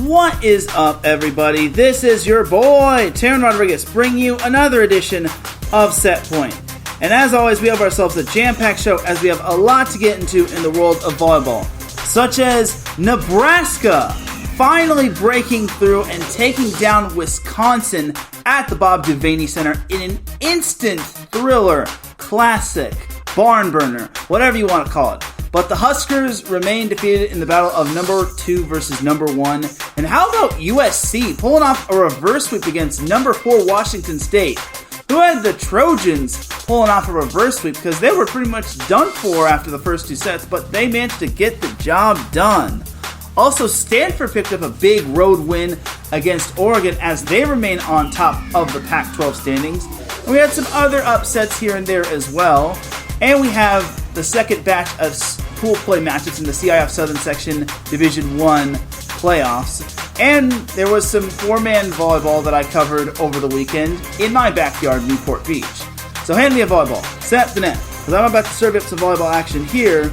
What is up, everybody? This is your boy, Teran Rodriguez, bringing you another edition of Set Point. And as always, we have ourselves a jam-packed show as we have a lot to get into in the world of volleyball, such as Nebraska finally breaking through and taking down Wisconsin at the Bob Devaney Center in an instant thriller, classic, barn burner, whatever you want to call it. But the Huskers remain defeated in the battle of number 2 versus number 1. And how about USC pulling off a reverse sweep against number 4 Washington State? Who had the Trojans pulling off a reverse sweep because they were pretty much done for after the first 2 sets, but they managed to get the job done. Also, Stanford picked up a big road win against Oregon as they remain on top of the Pac-12 standings. And we had some other upsets here and there as well. And we have the second batch of pool play matches in the CIF Southern Section Division 1 playoffs. And there was some 4-man volleyball that I covered over the weekend in my backyard, Newport Beach. So hand me a volleyball, set the net, because I'm about to serve up some volleyball action here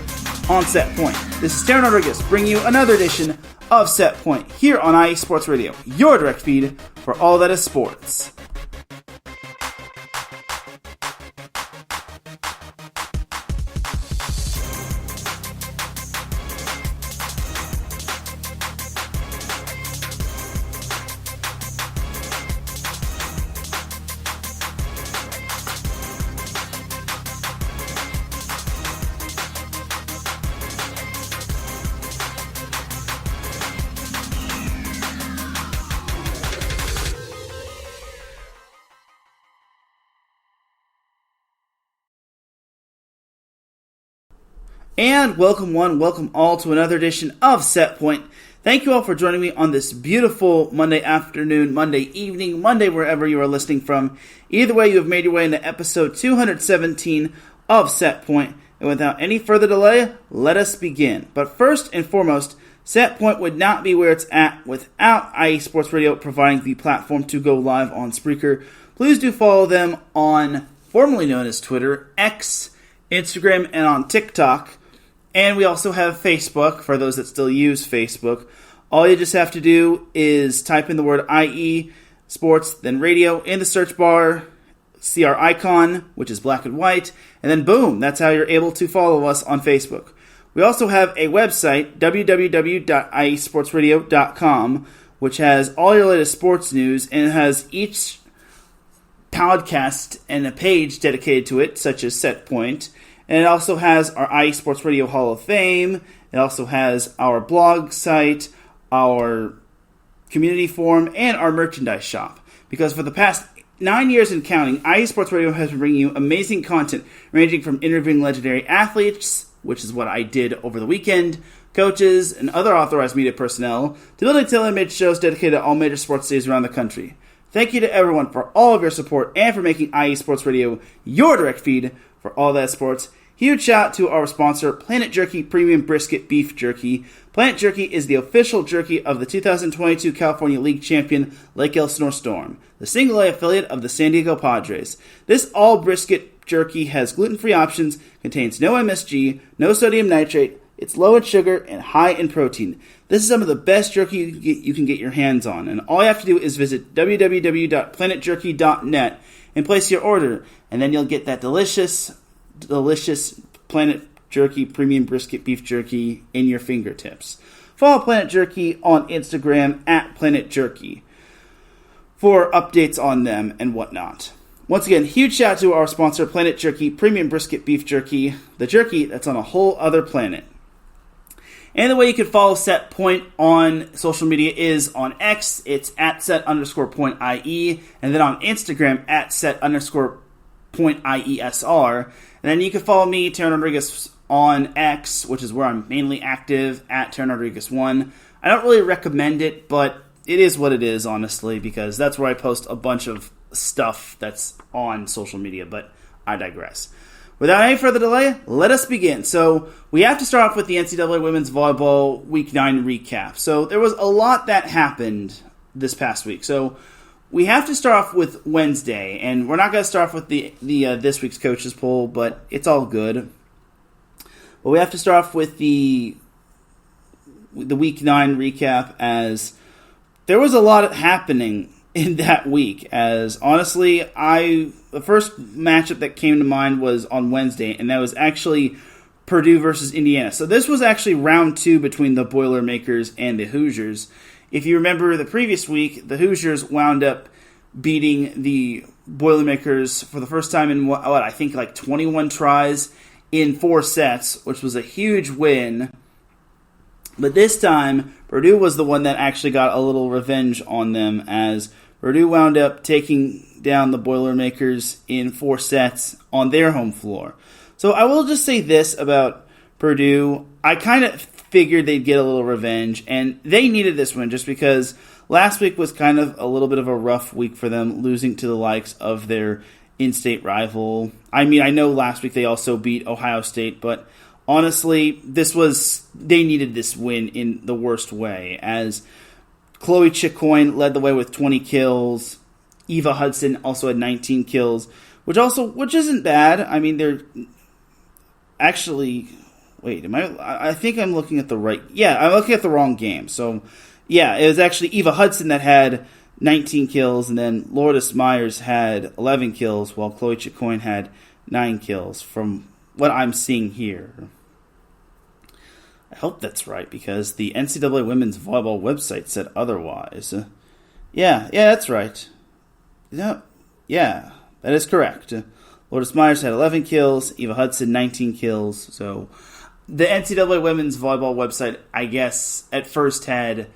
on Set Point. This is Teran Rodriguez bringing you another edition of Set Point here on IE Sports Radio, your direct feed for all that is sports. And welcome one, welcome all to another edition of Set Point. Thank you all for joining me on this beautiful Monday afternoon, Monday evening, Monday wherever you are listening from. Either way, you have made your way into episode 217 of Set Point. And without any further delay, let us begin. But first and foremost, Set Point would not be where it's at without IE Sports Radio providing the platform to go live on Spreaker. Please do follow them on formerly known as Twitter, X, Instagram, and on TikTok. And we also have Facebook, for those that still use Facebook. All you just have to do is type in the word IE Sports, then Radio in the search bar, see our icon, which is black and white, and then boom, that's how you're able to follow us on Facebook. We also have a website, www.iesportsradio.com, which has all your latest sports news, and it has each podcast and a page dedicated to it, such as Set Point. And it also has our IE Sports Radio Hall of Fame. It also has our blog site, our community forum, and our merchandise shop. Because for the past 9 years and counting, IE Sports Radio has been bringing you amazing content ranging from interviewing legendary athletes, which is what I did over the weekend, coaches, and other authorized media personnel, to building tailor-made shows dedicated to all major sports days around the country. Thank you to everyone for all of your support and for making IE Sports Radio your direct feed for all that sports. Huge shout out to our sponsor, Planet Jerky Premium Brisket Beef Jerky. Planet Jerky is the official jerky of the 2022 California League champion Lake Elsinore Storm, the single-A affiliate of the San Diego Padres. This all-brisket jerky has gluten-free options, contains no MSG, no sodium nitrate, it's low in sugar, and high in protein. This is some of the best jerky you can get your hands on, and all you have to do is visit www.planetjerky.net and place your order, and then you'll get that delicious Planet Jerky Premium Brisket Beef Jerky in your fingertips. Follow Planet Jerky on Instagram at Planet Jerky for updates on them and whatnot. Once again, huge shout out to our sponsor, Planet Jerky Premium Brisket Beef Jerky, the jerky that's on a whole other planet. And the way you can follow Set Point on social media is on X, it's at set_point.ie, and then on Instagram at set_point.IESR. And then you can follow me, Teran Rodriguez, on X, which is where I'm mainly active, at Teran Rodriguez 1. I don't really recommend it, but it is what it is, honestly, because that's where I post a bunch of stuff that's on social media, but I digress. Without any further delay, let us begin. So we have to start off with the NCAA Women's Volleyball Week 9 recap. So there was a lot that happened this past week. So we have to start off with Wednesday, and we're not going to start off with the this week's coaches poll, but it's all good. But we have to start off with the Week 9 recap, as there was a lot happening in that week, as honestly, the first matchup that came to mind was on Wednesday, and that was actually Purdue versus Indiana. So this was actually round 2 between the Boilermakers and the Hoosiers. If you remember the previous week, the Hoosiers wound up beating the Boilermakers for the first time in I think like 21 tries in 4 sets, which was a huge win. But this time, Purdue was the one that actually got a little revenge on them, as Purdue wound up taking down the Boilermakers in 4 sets on their home floor. So I will just say this about Purdue. I kind of figured they'd get a little revenge, and they needed this win just because last week was kind of a little bit of a rough week for them, losing to the likes of their in-state rival. I mean, I know last week they also beat Ohio State, but honestly, they needed this win in the worst way, as Chloe Chicoine led the way with 20 kills. Eva Hudson also had 19 kills, which isn't bad. I mean, they're actually, wait, I think I'm looking at the right, I'm looking at the wrong game. So, it was actually Eva Hudson that had 19 kills, and then Lourdes Myers had 11 kills, while Chloe Chicoine had 9 kills, from what I'm seeing here. I hope that's right, because the NCAA Women's Volleyball website said otherwise. That's right. Yeah, that is correct. Lourdes Myers had 11 kills, Eva Hudson 19 kills. So the NCAA Women's Volleyball website, I guess, at first had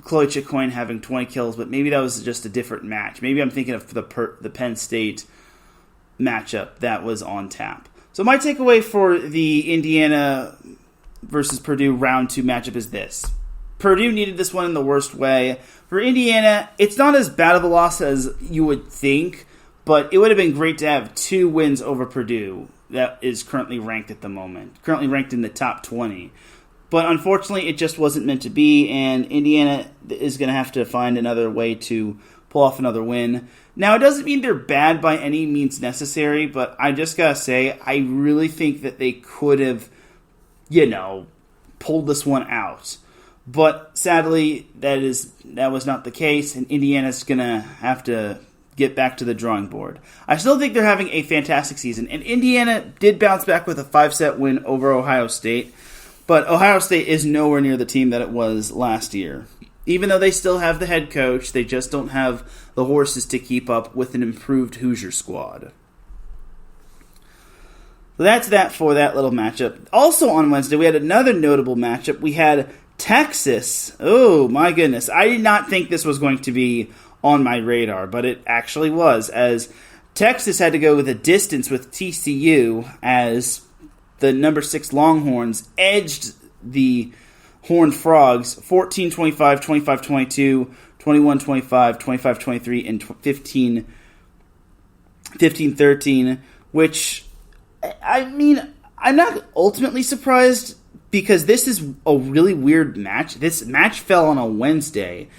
Chloe Chicoine having 20 kills, but maybe that was just a different match. Maybe I'm thinking of the Penn State matchup that was on tap. So my takeaway for the Indiana versus Purdue round 2 matchup is this. Purdue needed this one in the worst way. For Indiana, it's not as bad of a loss as you would think, but it would have been great to have 2 wins over Purdue that is currently ranked at the moment, currently ranked in the top 20. But unfortunately, it just wasn't meant to be, and Indiana is going to have to find another way to pull off another win. Now, it doesn't mean they're bad by any means necessary, but I just got to say, I really think that they could have, pulled this one out. But sadly, that was not the case, and Indiana's going to have to get back to the drawing board. I still think they're having a fantastic season, and Indiana did bounce back with a 5-set win over Ohio State, but Ohio State is nowhere near the team that it was last year. Even though they still have the head coach, they just don't have the horses to keep up with an improved Hoosier squad. So that's that for that little matchup. Also on Wednesday, we had another notable matchup. We had Texas. Oh, my goodness. I did not think this was going to be on my radar, but it actually was, as Texas had to go with a distance with TCU, as the number 6 Longhorns edged the Horned Frogs 14-25, 25-22, 21-25, 25-23, and 15-13, which, I mean, I'm not ultimately surprised, because this is a really weird match. This match fell on a Wednesday,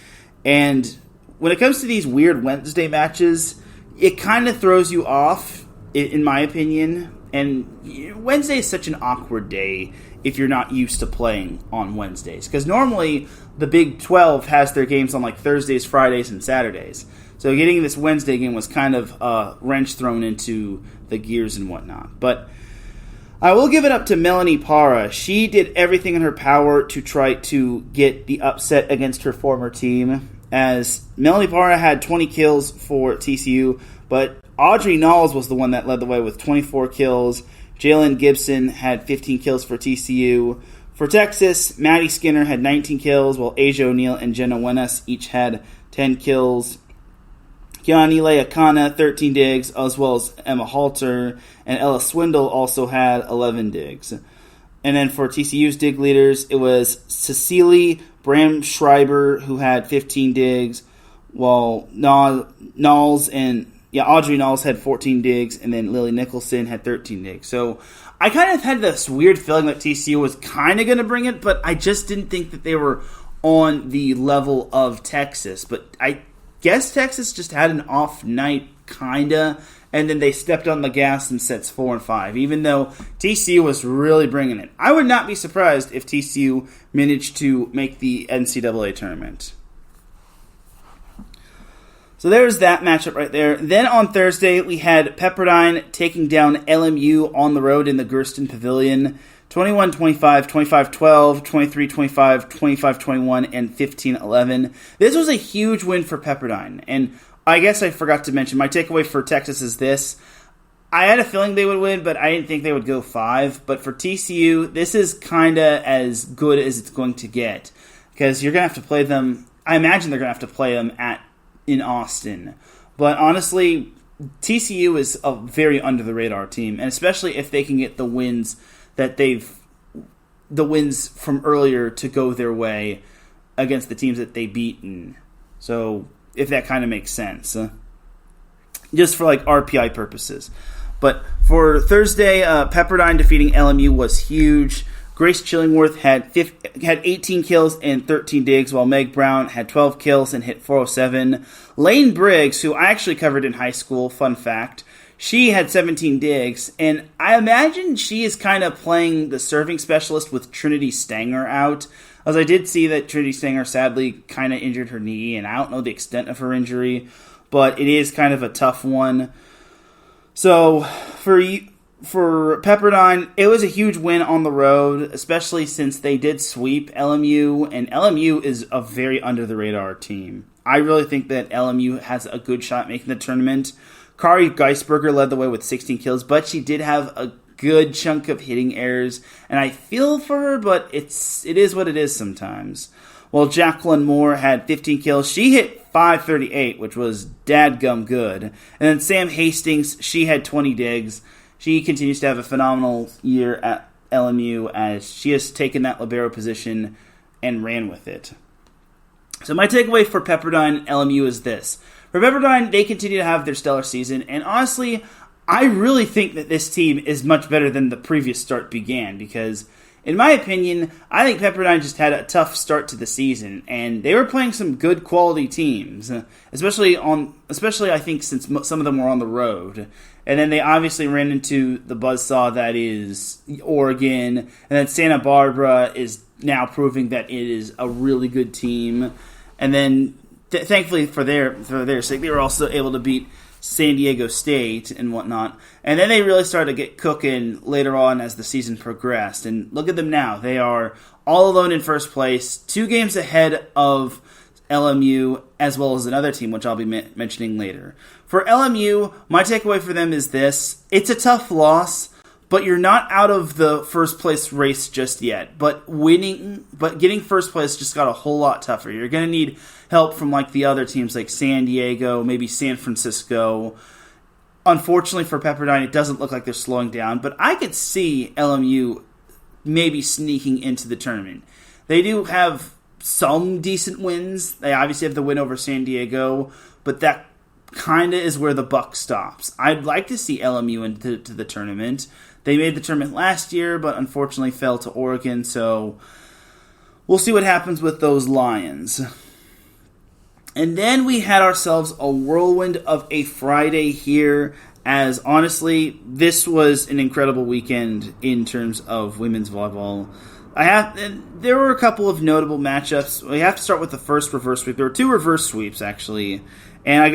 and when it comes to these weird Wednesday matches, it kind of throws you off, in my opinion. And Wednesday is such an awkward day if you're not used to playing on Wednesdays, because normally the Big 12 has their games on like Thursdays, Fridays, and Saturdays. So getting this Wednesday game was kind of a wrench thrown into the gears and whatnot. But I will give it up to Melanie Parra. She did everything in her power to try to get the upset against her former team, as Melanie Parra had 20 kills for TCU, but Audrey Knowles was the one that led the way with 24 kills. Jalen Gibson had 15 kills for TCU. For Texas, Maddie Skinner had 19 kills, while Asia O'Neal and Jenna Wenas each had 10 kills. Keanile Akana, 13 digs, as well as Emma Halter, and Ella Swindle also had 11 digs. And then for TCU's dig leaders, it was Cecily Bram-Schreiber, who had 15 digs, while Audrey Knowles had 14 digs, and then Lily Nicholson had 13 digs. So I kind of had this weird feeling that TCU was kind of going to bring it, but I just didn't think that they were on the level of Texas. But I guess Texas just had an off night, kind of, and then they stepped on the gas in sets 4 and 5, even though TCU was really bringing it. I would not be surprised if TCU managed to make the NCAA tournament. So there's that matchup right there. Then on Thursday, we had Pepperdine taking down LMU on the road in the Gersten Pavilion. 21-25, 25-12, 23-25, 25-21, and 15-11. This was a huge win for Pepperdine. And I guess I forgot to mention, my takeaway for Texas is this. I had a feeling they would win, but I didn't think they would go 5. But for TCU, this is kind of as good as it's going to get. Because you're going to have to play them, I imagine they're going to have to play them in Austin. But honestly, TCU is a very under-the-radar team. And especially if they can get the wins the wins from earlier to go their way against the teams that they beaten. So, if that kind of makes sense. Just for like RPI purposes. But for Thursday, Pepperdine defeating LMU was huge. Grace Chillingworth had 18 kills and 13 digs, while Meg Brown had 12 kills and hit 407. Lane Briggs, who I actually covered in high school, fun fact, she had 17 digs, and I imagine she is kind of playing the serving specialist with Trinity Stanger out, as I did see that Trinity Stanger sadly kind of injured her knee, and I don't know the extent of her injury, but it is kind of a tough one. So, for Pepperdine, it was a huge win on the road, especially since they did sweep LMU, and LMU is a very under-the-radar team. I really think that LMU has a good shot at making the tournament. Kari Geisberger led the way with 16 kills, but she did have a good chunk of hitting errors, and I feel for her, but it is what it is sometimes. While Jacqueline Moore had 15 kills, she hit 538, which was dadgum good. And then Sam Hastings, she had 20 digs. She continues to have a phenomenal year at LMU as she has taken that libero position and ran with it. So my takeaway for Pepperdine and LMU is this. For Pepperdine, they continue to have their stellar season, and honestly, I really think that this team is much better than the previous start began, because, in my opinion, I think Pepperdine just had a tough start to the season, and they were playing some good quality teams, especially I think since some of them were on the road. And then they obviously ran into the buzzsaw that is Oregon, and then Santa Barbara is now proving that it is a really good team. And then thankfully for their sake, they were also able to beat San Diego State and whatnot. And then they really started to get cooking later on as the season progressed. And look at them now. They are all alone in first place, 2 games ahead of LMU, as well as another team, which I'll be mentioning later. For LMU, my takeaway for them is this. It's a tough loss, but you're not out of the first place race just yet. But getting first place just got a whole lot tougher. You're going to need help from like the other teams like San Diego, maybe San Francisco. Unfortunately for Pepperdine, it doesn't look like they're slowing down, but I could see LMU maybe sneaking into the tournament. They do have some decent wins. They obviously have the win over San Diego, but that kind of is where the buck stops. I'd like to see LMU into the tournament. They made the tournament last year, but unfortunately fell to Oregon, so we'll see what happens with those Lions. And then we had ourselves a whirlwind of a Friday here, as honestly, this was an incredible weekend in terms of women's volleyball. There were a couple of notable matchups. We have to start with the first reverse sweep. There were 2 reverse sweeps, actually. And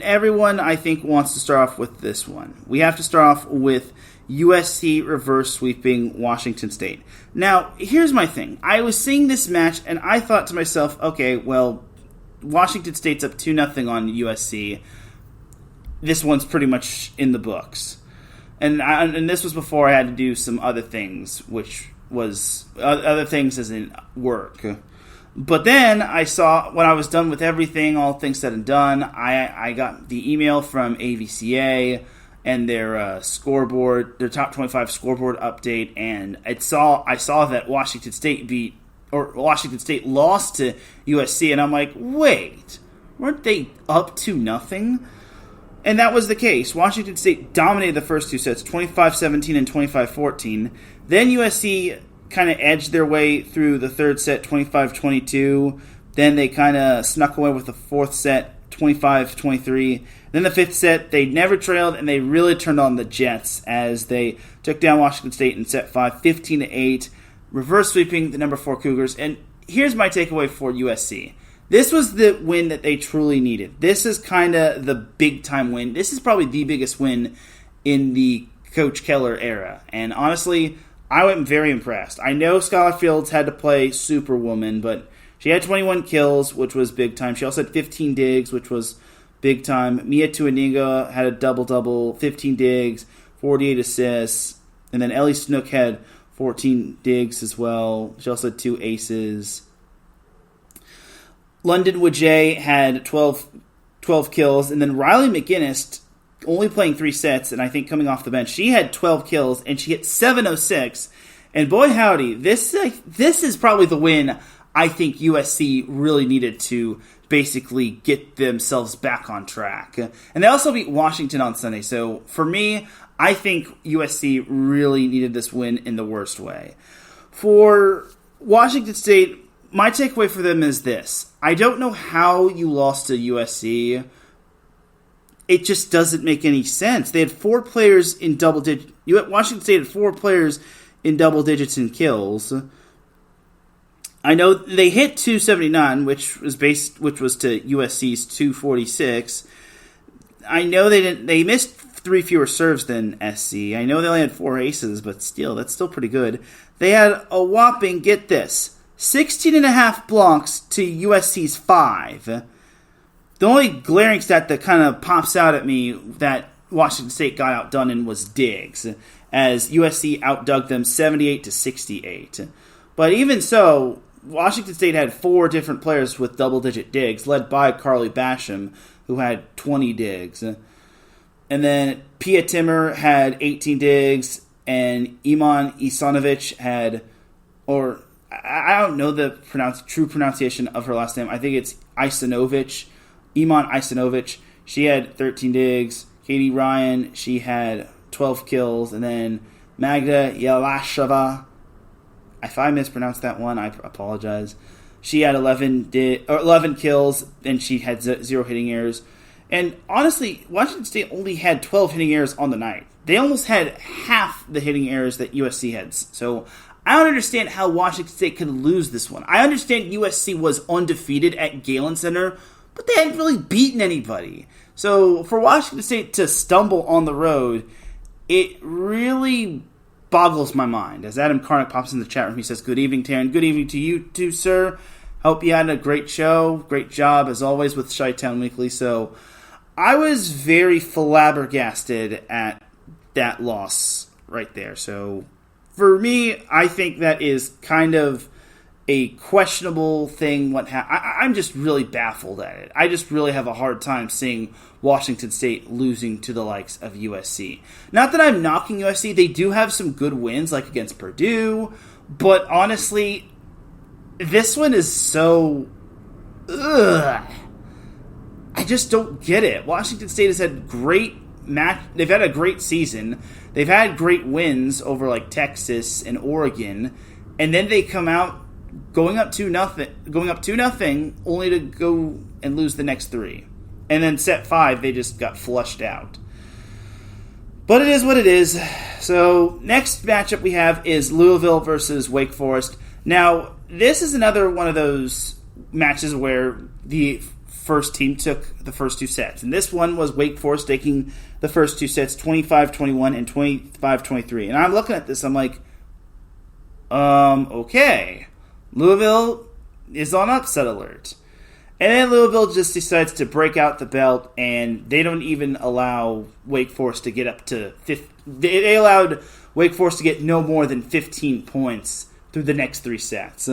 everyone, I think, wants to start off with this one. We have to start off with USC reverse sweeping Washington State. Now, here's my thing. I was seeing this match, and I thought to myself, okay, well, Washington State's up 2-0 on USC. This one's pretty much in the books. And this was before I had to do some other things, which was other things as in work. But then I saw, when I was done with everything, all things said and done, I got the email from AVCA and their scoreboard, their top 25 scoreboard update, and I saw that Washington State lost to USC, and I'm like, wait, weren't they up 2-0? And that was the case. Washington State dominated the first 2 sets, 25-17 and 25-14. Then USC kind of edged their way through the third set, 25-22. Then they kind of snuck away with the fourth set, 25-23. Then the fifth set, they never trailed, and they really turned on the Jets as they took down Washington State in set 5, 15-8, reverse sweeping the number 4 Cougars. And here's my takeaway for USC. This was the win that they truly needed. This is kind of the big-time win. This is probably the biggest win in the Coach Keller era. And honestly, I went very impressed. I know Skylar Fields had to play Superwoman, but she had 21 kills, which was big time. She also had 15 digs, which was big time. Mia Tuaniga had a double-double, 15 digs, 48 assists. And then Ellie Snook had 14 digs as well. She also had 2 aces. London Wajay had 12 kills. And then Riley McGinnis, only playing 3 sets, and I think coming off the bench, she had 12 kills, and she hit 706. And boy howdy, this is probably the win I think USC really needed to basically get themselves back on track. And they also beat Washington on Sunday. So for me, I think USC really needed this win in the worst way. For Washington State, my takeaway for them is this. I don't know how you lost to USC. It just doesn't make any sense. They had 4 players in double digits. Washington State had 4 players in double digits in kills. I know they hit 279, which was to USC's 246. I know they missed 3 fewer serves than SC. I know they only had 4 aces, but still, that's still pretty good. They had a whopping, get this, 16.5 blocks to USC's 5. The only glaring stat that kind of pops out at me that Washington State got outdone in was digs, as USC outdug them 78-68. But even so, Washington State had 4 different players with double-digit digs, led by Carly Basham, who had 20 digs. And then Pia Timmer had 18 digs, and Iman Isanovich had, or I don't know the true pronunciation of her last name. I think it's Isanovich. Iman Isanovich, she had 13 digs. Katie Ryan, she had 12 kills. And then Magda Yelasheva, if I mispronounced that one, I apologize. She had 11 kills, and she had 0 hitting errors. And honestly, Washington State only had 12 hitting errors on the night. They almost had half the hitting errors that USC had. So I don't understand how Washington State could lose this one. I understand USC was undefeated at Galen Center, but they hadn't really beaten anybody. So for Washington State to stumble on the road, it really boggles my mind. As Adam Karnick pops in the chat room, he says, "Good evening, Teran. Good evening to you too, sir. Hope you had a great show. Great job, as always, with Chi-Town Weekly." So I was very flabbergasted at that loss right there. So for me, I think that is kind of a questionable thing. I'm just really baffled at it. I just really have a hard time seeing Washington State losing to the likes of USC. Not that I'm knocking USC. They do have some good wins, like against Purdue. But honestly, this one is so... I just don't get it. Washington State has had they've had a great season. They've had great wins over like Texas and Oregon. And then they come out going up 2-0, only to go and lose the next 3. And then set 5, they just got flushed out. But it is what it is. So next matchup we have is Louisville versus Wake Forest. Now, this is another one of those matches where the first team took the first 2 sets. And this one was Wake Forest taking the first 2 sets, 25-21 and 25-23. And I'm looking at this, I'm like, okay. Louisville is on upset alert. And then Louisville just decides to break out the belt, and they don't even allow Wake Forest to get up to 50. They allowed Wake Forest to get no more than 15 points through the next 3 sets.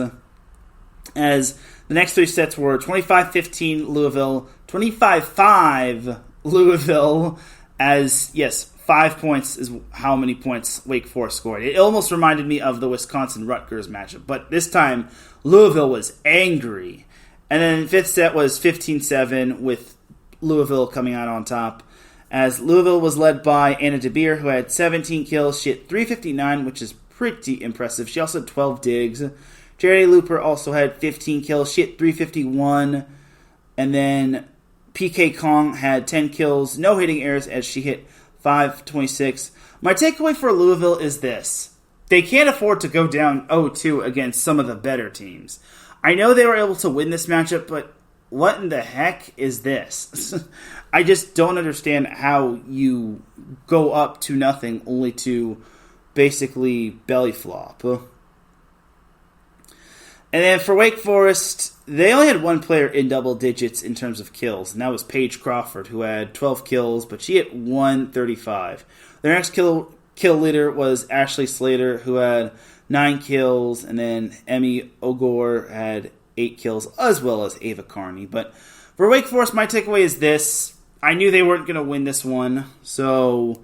As the next 3 sets were 25-15 Louisville, 25-5 Louisville, as, yes, 5 points is how many points Wake Forest scored. It almost reminded me of the Wisconsin-Rutgers matchup, but this time Louisville was angry. And then 5th set was 15-7 with Louisville coming out on top, as Louisville was led by Anna DeBeer, who had 17 kills. She hit .359, which is pretty impressive. She also had 12 digs. Charity Looper also had 15 kills. She hit .351. And then PK Kong had 10 kills, no hitting errors, as she hit .526. My takeaway for Louisville is this. They can't afford to go down 0-2 against some of the better teams. I know they were able to win this matchup, but what in the heck is this? I just don't understand how you go up 2-0 only to basically belly flop. And then for Wake Forest, they only had one player in double digits in terms of kills, and that was Paige Crawford, who had 12 kills, but she hit 135. Their next kill leader was Ashley Slater, who had 9 kills, and then Emmy Ogor had 8 kills, as well as Ava Carney. But for Wake Forest, my takeaway is this. I knew they weren't going to win this one, so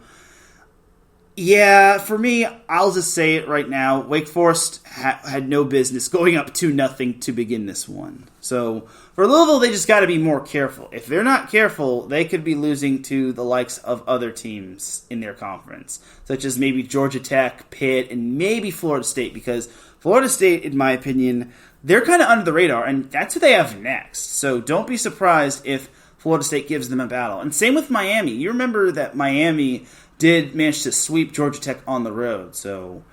yeah, for me, I'll just say it right now. Wake Forest had no business going up 2-0 to begin this one. So for Louisville, they just got to be more careful. If they're not careful, they could be losing to the likes of other teams in their conference, such as maybe Georgia Tech, Pitt, and maybe Florida State, because Florida State, in my opinion, they're kind of under the radar, and that's who they have next. So don't be surprised if Florida State gives them a battle. And same with Miami. You remember that Miami did manage to sweep Georgia Tech on the road. So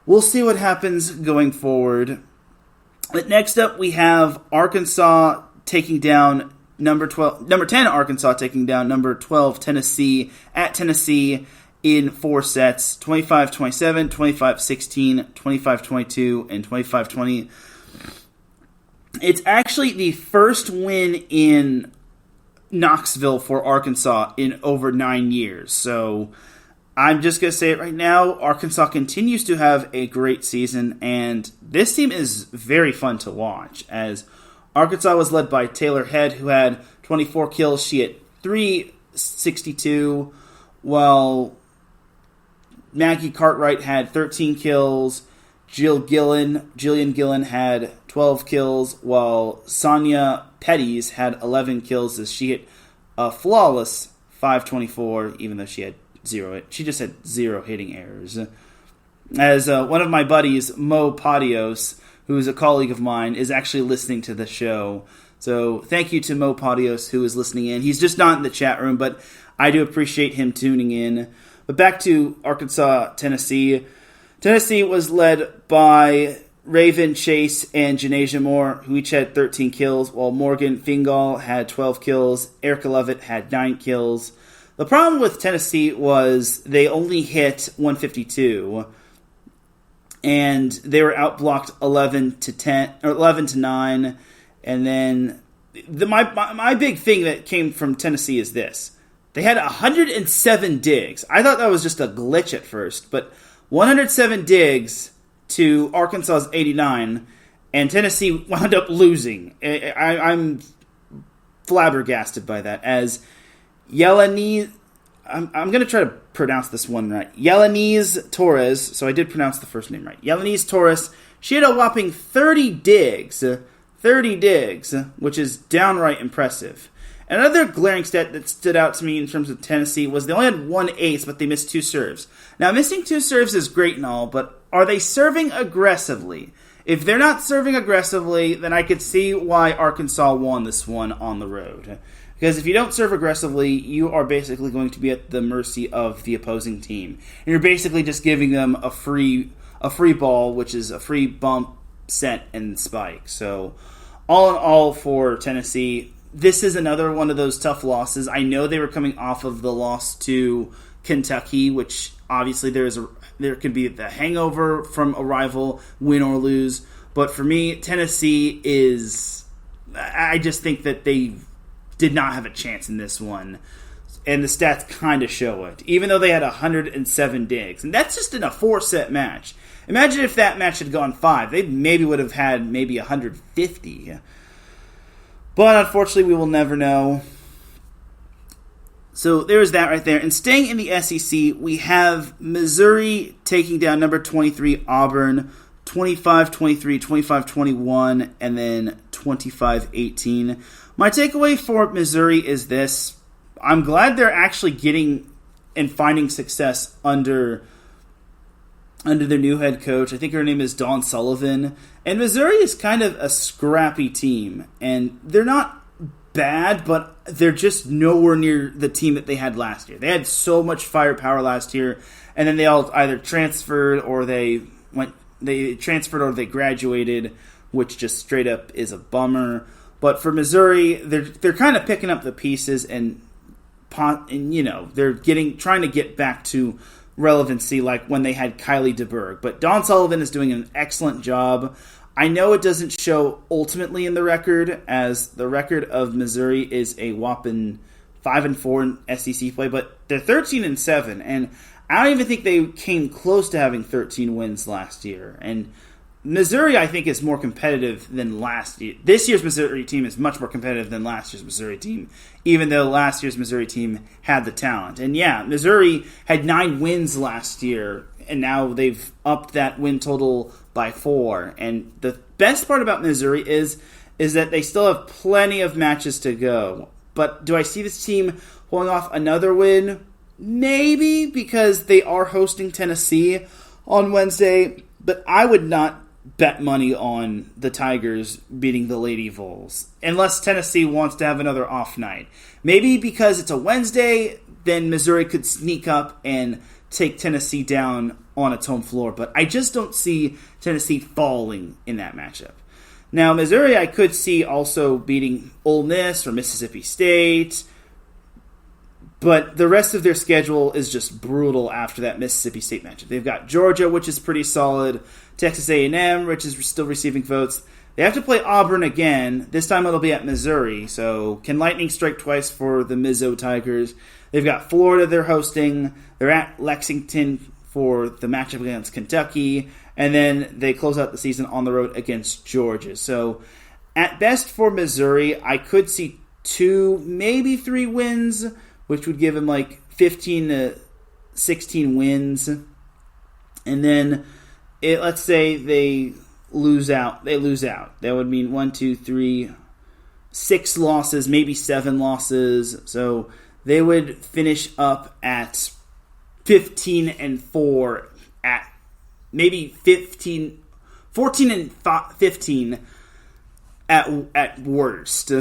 we'll see what happens going forward. But next up, we have Arkansas taking down number 10 Arkansas taking down number 12 Tennessee at Tennessee in 4 sets, 25-27, 25-16, 25-22, and 25-20. It's actually the first win in Knoxville for Arkansas in over 9 years. So I'm just going to say it right now. Arkansas continues to have a great season, and this team is very fun to watch, as Arkansas was led by Taylor Head, who had 24 kills. She had 362, while Maggie Cartwright had 13 kills. Jillian Gillen had 12 kills, while Sonia Petties had 11 kills as she hit a flawless 524, even though she had zero. She just had 0 hitting errors. As one of my buddies, Mo Padios, who is a colleague of mine, is actually listening to the show. So thank you to Mo Padios, who is listening in. He's just not in the chat room, but I do appreciate him tuning in. But back to Arkansas, Tennessee. Tennessee was led by Raven Chase and Janasia Moore, who each had 13 kills, while Morgan Fingal had 12 kills. Erica Lovett had 9 kills. The problem with Tennessee was they only hit 152, and they were outblocked 11-10 or 11-9. And then my big thing that came from Tennessee is this: they had 107 digs. I thought that was just a glitch at first, but 107 digs to Arkansas's 89, and Tennessee wound up losing. I'm flabbergasted by that, as Yeleniz, I'm going to try to pronounce this one right. Yeleniz Torres, so I did pronounce the first name right. Yeleniz Torres, she had a whopping 30 digs, which is downright impressive. Another glaring stat that stood out to me in terms of Tennessee was they only had 1 ace, but they missed 2 serves. Now, missing 2 serves is great and all, but are they serving aggressively? If they're not serving aggressively, then I could see why Arkansas won this one on the road. Because if you don't serve aggressively, you are basically going to be at the mercy of the opposing team. And you're basically just giving them a free ball, which is a free bump, set, and spike. So, all in all for Tennessee, this is another one of those tough losses. I know they were coming off of the loss to Kentucky, which obviously there could be the hangover from a rival, win or lose. But for me, Tennessee I just think that they did not have a chance in this one. And the stats kind of show it, even though they had 107 digs. And that's just in a 4-set match. Imagine if that match had gone 5. They maybe would have had 150. But unfortunately, we will never know. So there's that right there. And staying in the SEC, we have Missouri taking down number 23 Auburn, 25-23, 25-21, and then 25-18. My takeaway for Missouri is this: I'm glad they're actually getting and finding success under their new head coach. I think her name is Dawn Sullivan. And Missouri is kind of a scrappy team. And they're not bad, but they're just nowhere near the team that they had last year. They had so much firepower last year, and then they all either transferred or they graduated, which just straight up is a bummer. But for Missouri, they're kind of picking up the pieces and they're trying to get back to relevancy like when they had Kylie DeBerg. But Dawn Sullivan is doing an excellent job. I know it doesn't show ultimately in the record, as the record of Missouri is a whopping 5-4 in SEC play, but they're 13-7, and I don't even think they came close to having 13 wins last year. And Missouri, I think, is more competitive than last year. This year's Missouri team is much more competitive than last year's Missouri team, even though last year's Missouri team had the talent. And yeah, Missouri had 9 wins last year, and now they've upped that win total by 4. And the best part about Missouri is that they still have plenty of matches to go. But do I see this team pulling off another win? Maybe, because they are hosting Tennessee on Wednesday, but I would not bet money on the Tigers beating the Lady Vols, unless Tennessee wants to have another off night. Maybe because it's a Wednesday, then Missouri could sneak up and take Tennessee down on its home floor, but I just don't see Tennessee falling in that matchup. Now, Missouri I could see also beating Ole Miss or Mississippi State, but the rest of their schedule is just brutal after that Mississippi State matchup. They've got Georgia, which is pretty solid, Texas A&M, which is still receiving votes. They have to play Auburn again. This time it'll be at Missouri, so can lightning strike twice for the Mizzo Tigers? They've got Florida they're hosting. They're at Lexington for the matchup against Kentucky, and then they close out the season on the road against Georgia. So at best for Missouri, I could see 2, maybe 3 wins, which would give them like 15 to 16 wins. And then let's say they lose out. That would mean 1, 2, 3, 6 losses, maybe 7 losses. So they would finish up at 15-4 at maybe 14-15 at worst.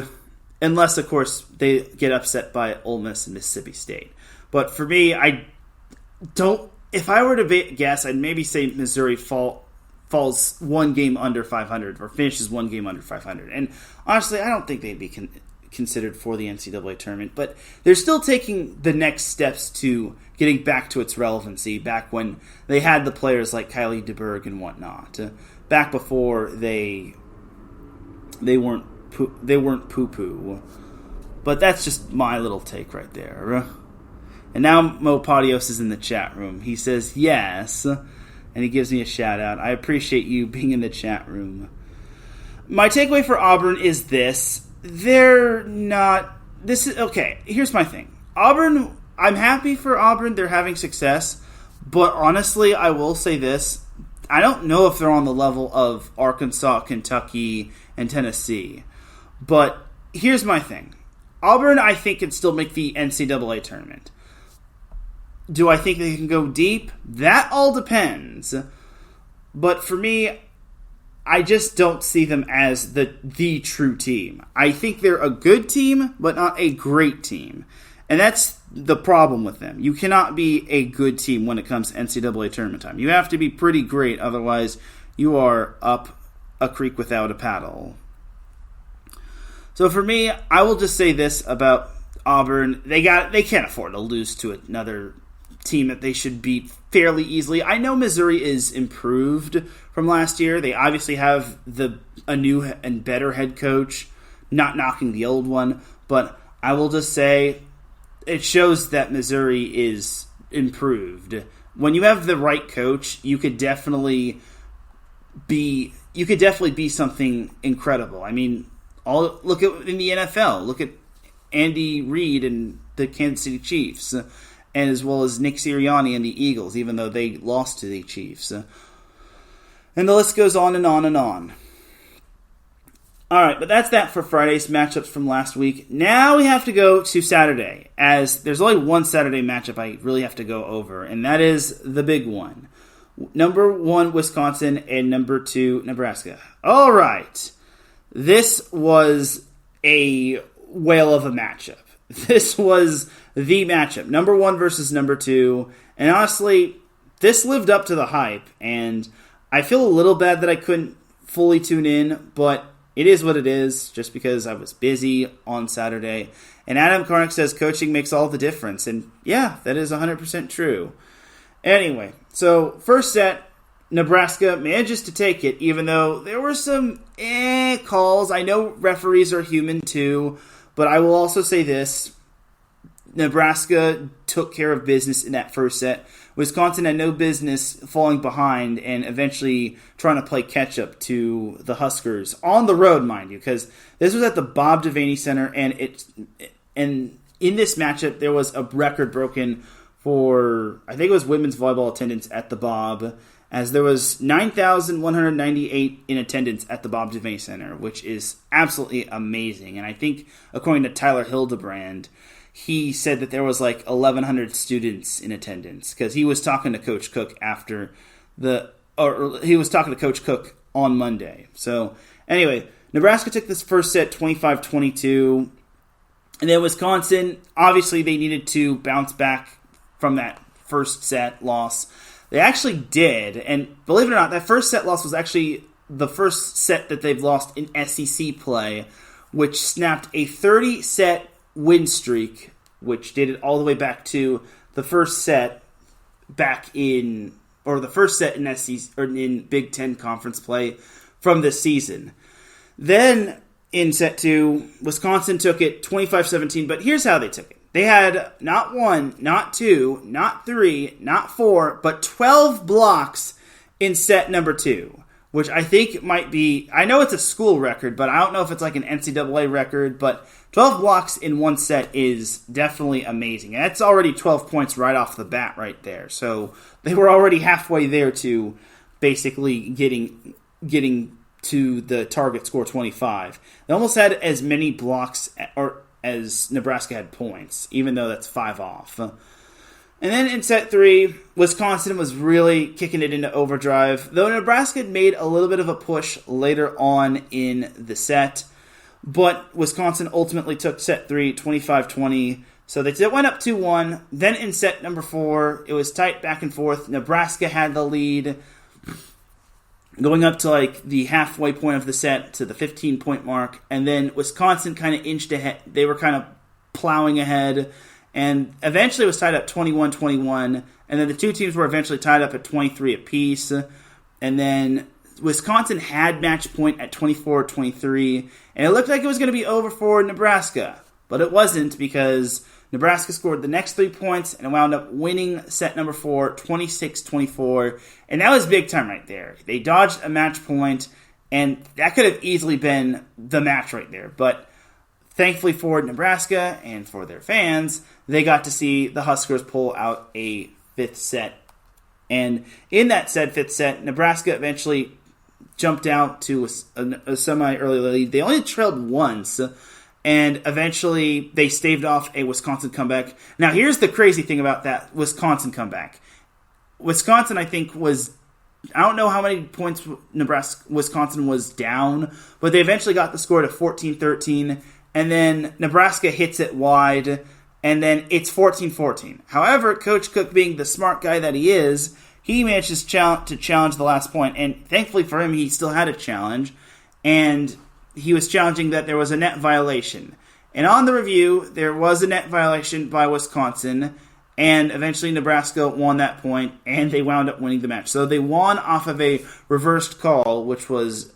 Unless, of course, they get upset by Ole Miss and Mississippi State. But for me, if I were to guess, I'd maybe say Missouri falls 1 game under 500 or finishes 1 game under 500. And honestly, I don't think they'd be considered for the NCAA tournament. But they're still taking the next steps to getting back to its relevancy, back when they had the players like Kylie DeBerg and whatnot. Back before they weren't poo-poo. But that's just my little take right there. And now Mo Padios is in the chat room. He says yes, and he gives me a shout out. I appreciate you being in the chat room. My takeaway for Auburn is this. Okay, here's my thing. Auburn, I'm happy for Auburn. They're having success. But honestly, I will say this. I don't know if they're on the level of Arkansas, Kentucky, and Tennessee. But here's my thing. Auburn, I think, can still make the NCAA tournament. Do I think they can go deep? That all depends. But for me, I just don't see them as the true team. I think they're a good team, but not a great team. And that's the problem with them. You cannot be a good team when it comes to NCAA tournament time. You have to be pretty great, otherwise you are up a creek without a paddle. So for me, I will just say this about Auburn. They can't afford to lose to another team that they should beat fairly easily. I know Missouri is improved from last year. They obviously have a new and better head coach, not knocking the old one, but I will just say it shows that Missouri is improved. When you have the right coach, you could definitely be something incredible. I mean, look at in the NFL. Look at Andy Reid and the Kansas City Chiefs, and as well as Nick Sirianni and the Eagles, even though they lost to the Chiefs. And the list goes on and on and on. All right, but that's that for Friday's matchups from last week. Now we have to go to Saturday, as there's only one Saturday matchup I really have to go over, and that is the big one. Number 1, Wisconsin, and number 2, Nebraska. All right. This was a whale of a matchup. This was the matchup. Number 1 versus number 2. And honestly, this lived up to the hype, and I feel a little bad that I couldn't fully tune in, but it is what it is, just because I was busy on Saturday. And Adam Karnick says coaching makes all the difference. And yeah, that is 100% true. Anyway, so first set, Nebraska manages to take it, even though there were some calls. I know referees are human too, but I will also say this. Nebraska took care of business in that first set. Wisconsin had no business falling behind and eventually trying to play catch-up to the Huskers on the road, mind you, because this was at the Bob Devaney Center, and in this matchup, there was a record broken for, I think it was women's volleyball attendance at the Bob, as there was 9,198 in attendance at the Bob Devaney Center, which is absolutely amazing. And I think, according to Tyler Hildebrand, he said that there was like 1,100 students in attendance, because he was talking to Coach Cook he was talking to Coach Cook on Monday. So anyway, Nebraska took this first set 25-22, and then Wisconsin, obviously they needed to bounce back from that first set loss. They actually did, and believe it or not, that first set loss was actually the first set that they've lost in SEC play, which snapped a 30-set win streak, which dated all the way back to the first set in SEC or in Big Ten conference play from this season. Then in set 2, Wisconsin took it 25-17, but here's how they took it. They had not 1, not 2, not 3, not 4, but 12 blocks in set number 2, which I think might be, I know it's a school record, but I don't know if it's like an NCAA record, but 12 blocks in one set is definitely amazing. And that's already 12 points right off the bat right there. So they were already halfway there to basically getting to the target score 25. They almost had as many blocks as Nebraska had points, even though that's 5 off. And then in set 3, Wisconsin was really kicking it into overdrive, though Nebraska had made a little bit of a push later on in the set. But Wisconsin ultimately took set 3, 25-20. So they went up 2-1. Then in set number 4, it was tight back and forth. Nebraska had the lead going up to like the halfway point of the set to the 15-point mark. And then Wisconsin kind of inched ahead. They were kind of plowing ahead. And eventually it was tied up 21-21. And then the two teams were eventually tied up at 23 apiece. And then Wisconsin had match point at 24-23, and it looked like it was going to be over for Nebraska, but it wasn't, because Nebraska scored the next 3 points and wound up winning set number 4, 26-24, and that was big time right there. They dodged a match point, and that could have easily been the match right there, but thankfully for Nebraska and for their fans, they got to see the Huskers pull out a 5th set. And in that said 5th set, Nebraska eventually jumped out to a semi-early lead. They only trailed once, and eventually they staved off a Wisconsin comeback. Now, here's the crazy thing about that Wisconsin comeback. Wisconsin, I think, I don't know how many points Wisconsin was down, but they eventually got the score to 14-13, and then Nebraska hits it wide, and then it's 14-14. However, Coach Cook, being the smart guy that he is, he manages to challenge the last point, and thankfully for him, he still had a challenge, and he was challenging that there was a net violation. And on the review, there was a net violation by Wisconsin, and eventually Nebraska won that point, and they wound up winning the match. So they won off of a reversed call, which was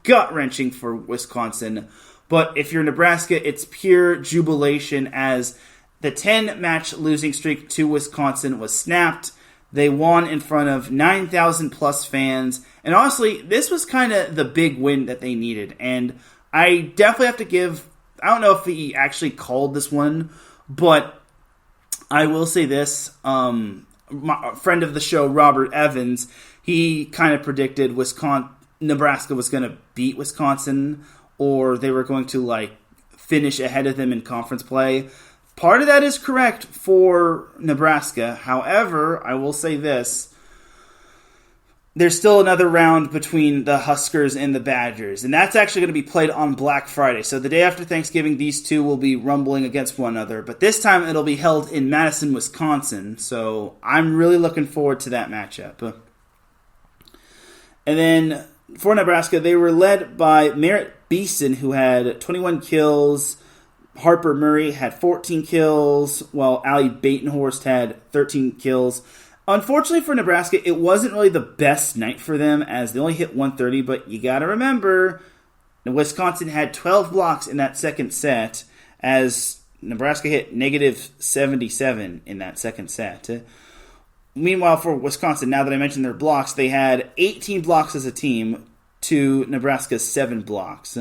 gut-wrenching for Wisconsin. But if you're Nebraska, it's pure jubilation, as the 10-match losing streak to Wisconsin was snapped. They won in front of 9,000-plus fans. And honestly, this was kind of the big win that they needed. And I definitely have to give, I don't know if he actually called this one, but I will say this. My friend of the show, Robert Evans, he kind of predicted Nebraska was going to beat Wisconsin, or they were going to finish ahead of them in conference play. Part of that is correct for Nebraska. However, I will say this. There's still another round between the Huskers and the Badgers, and that's actually going to be played on Black Friday. So the day after Thanksgiving, these two will be rumbling against one another. But this time it'll be held in Madison, Wisconsin. So I'm really looking forward to that matchup. And then for Nebraska, they were led by Merritt Beeson, who had 21 kills. Harper Murray had 14 kills, while Ali Batenhorst had 13 kills. Unfortunately for Nebraska, it wasn't really the best night for them, as they only hit 130, but you got to remember, Wisconsin had 12 blocks in that second set, as Nebraska hit negative 77 in that second set. Meanwhile, for Wisconsin, now that I mentioned their blocks, they had 18 blocks as a team to Nebraska's 7 blocks.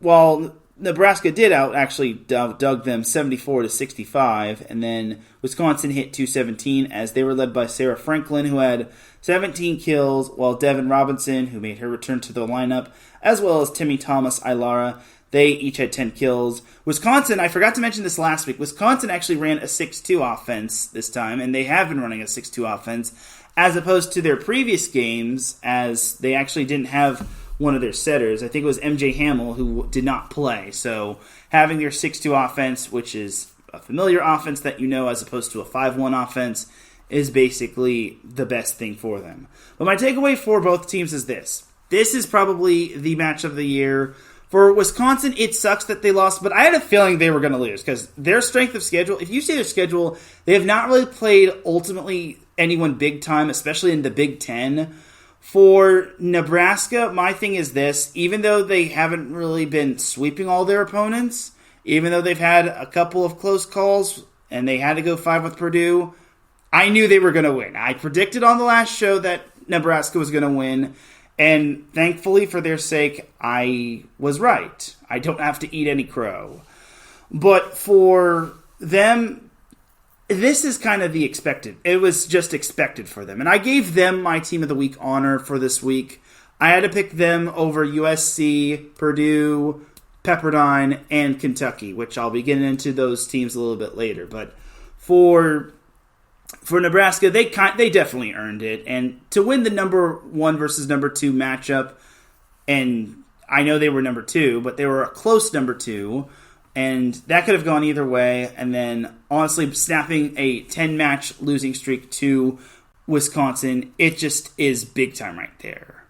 While Nebraska did actually dug them 74 to 65, and then Wisconsin hit 217 as they were led by Sarah Franklin, who had 17 kills, while Devin Robinson, who made her return to the lineup, as well as Timmy Thomas Ilara, they each had 10 kills. Wisconsin, I forgot to mention this last week, Wisconsin actually ran a 6-2 offense this time, and they have been running a 6-2 offense, as opposed to their previous games, as they actually didn't have one of their setters. I think it was MJ Hamill who did not play. So having their 6-2 offense, which is a familiar offense that you know, as opposed to a 5-1 offense, is basically the best thing for them. But my takeaway for both teams is this. This is probably the match of the year. For Wisconsin, it sucks that they lost, but I had a feeling they were going to lose because their strength of schedule, if you see their schedule, they have not really played ultimately anyone big time, especially in the Big Ten. For Nebraska, my thing is this. Even though they haven't really been sweeping all their opponents, even though they've had a couple of close calls and they had to go 5 with Purdue, I knew they were going to win. I predicted on the last show that Nebraska was going to win, and thankfully for their sake, I was right. I don't have to eat any crow. But for them, this is kind of the expected. It was just expected for them. And I gave them my Team of the Week honor for this week. I had to pick them over USC, Purdue, Pepperdine, and Kentucky, which I'll be getting into those teams a little bit later. But for Nebraska, they definitely earned it. And to win the number 1 versus number 2 matchup, and I know they were number 2, but they were a close number 2, and that could have gone either way. And then, honestly, snapping a 10-match losing streak to Wisconsin, it just is big time right there.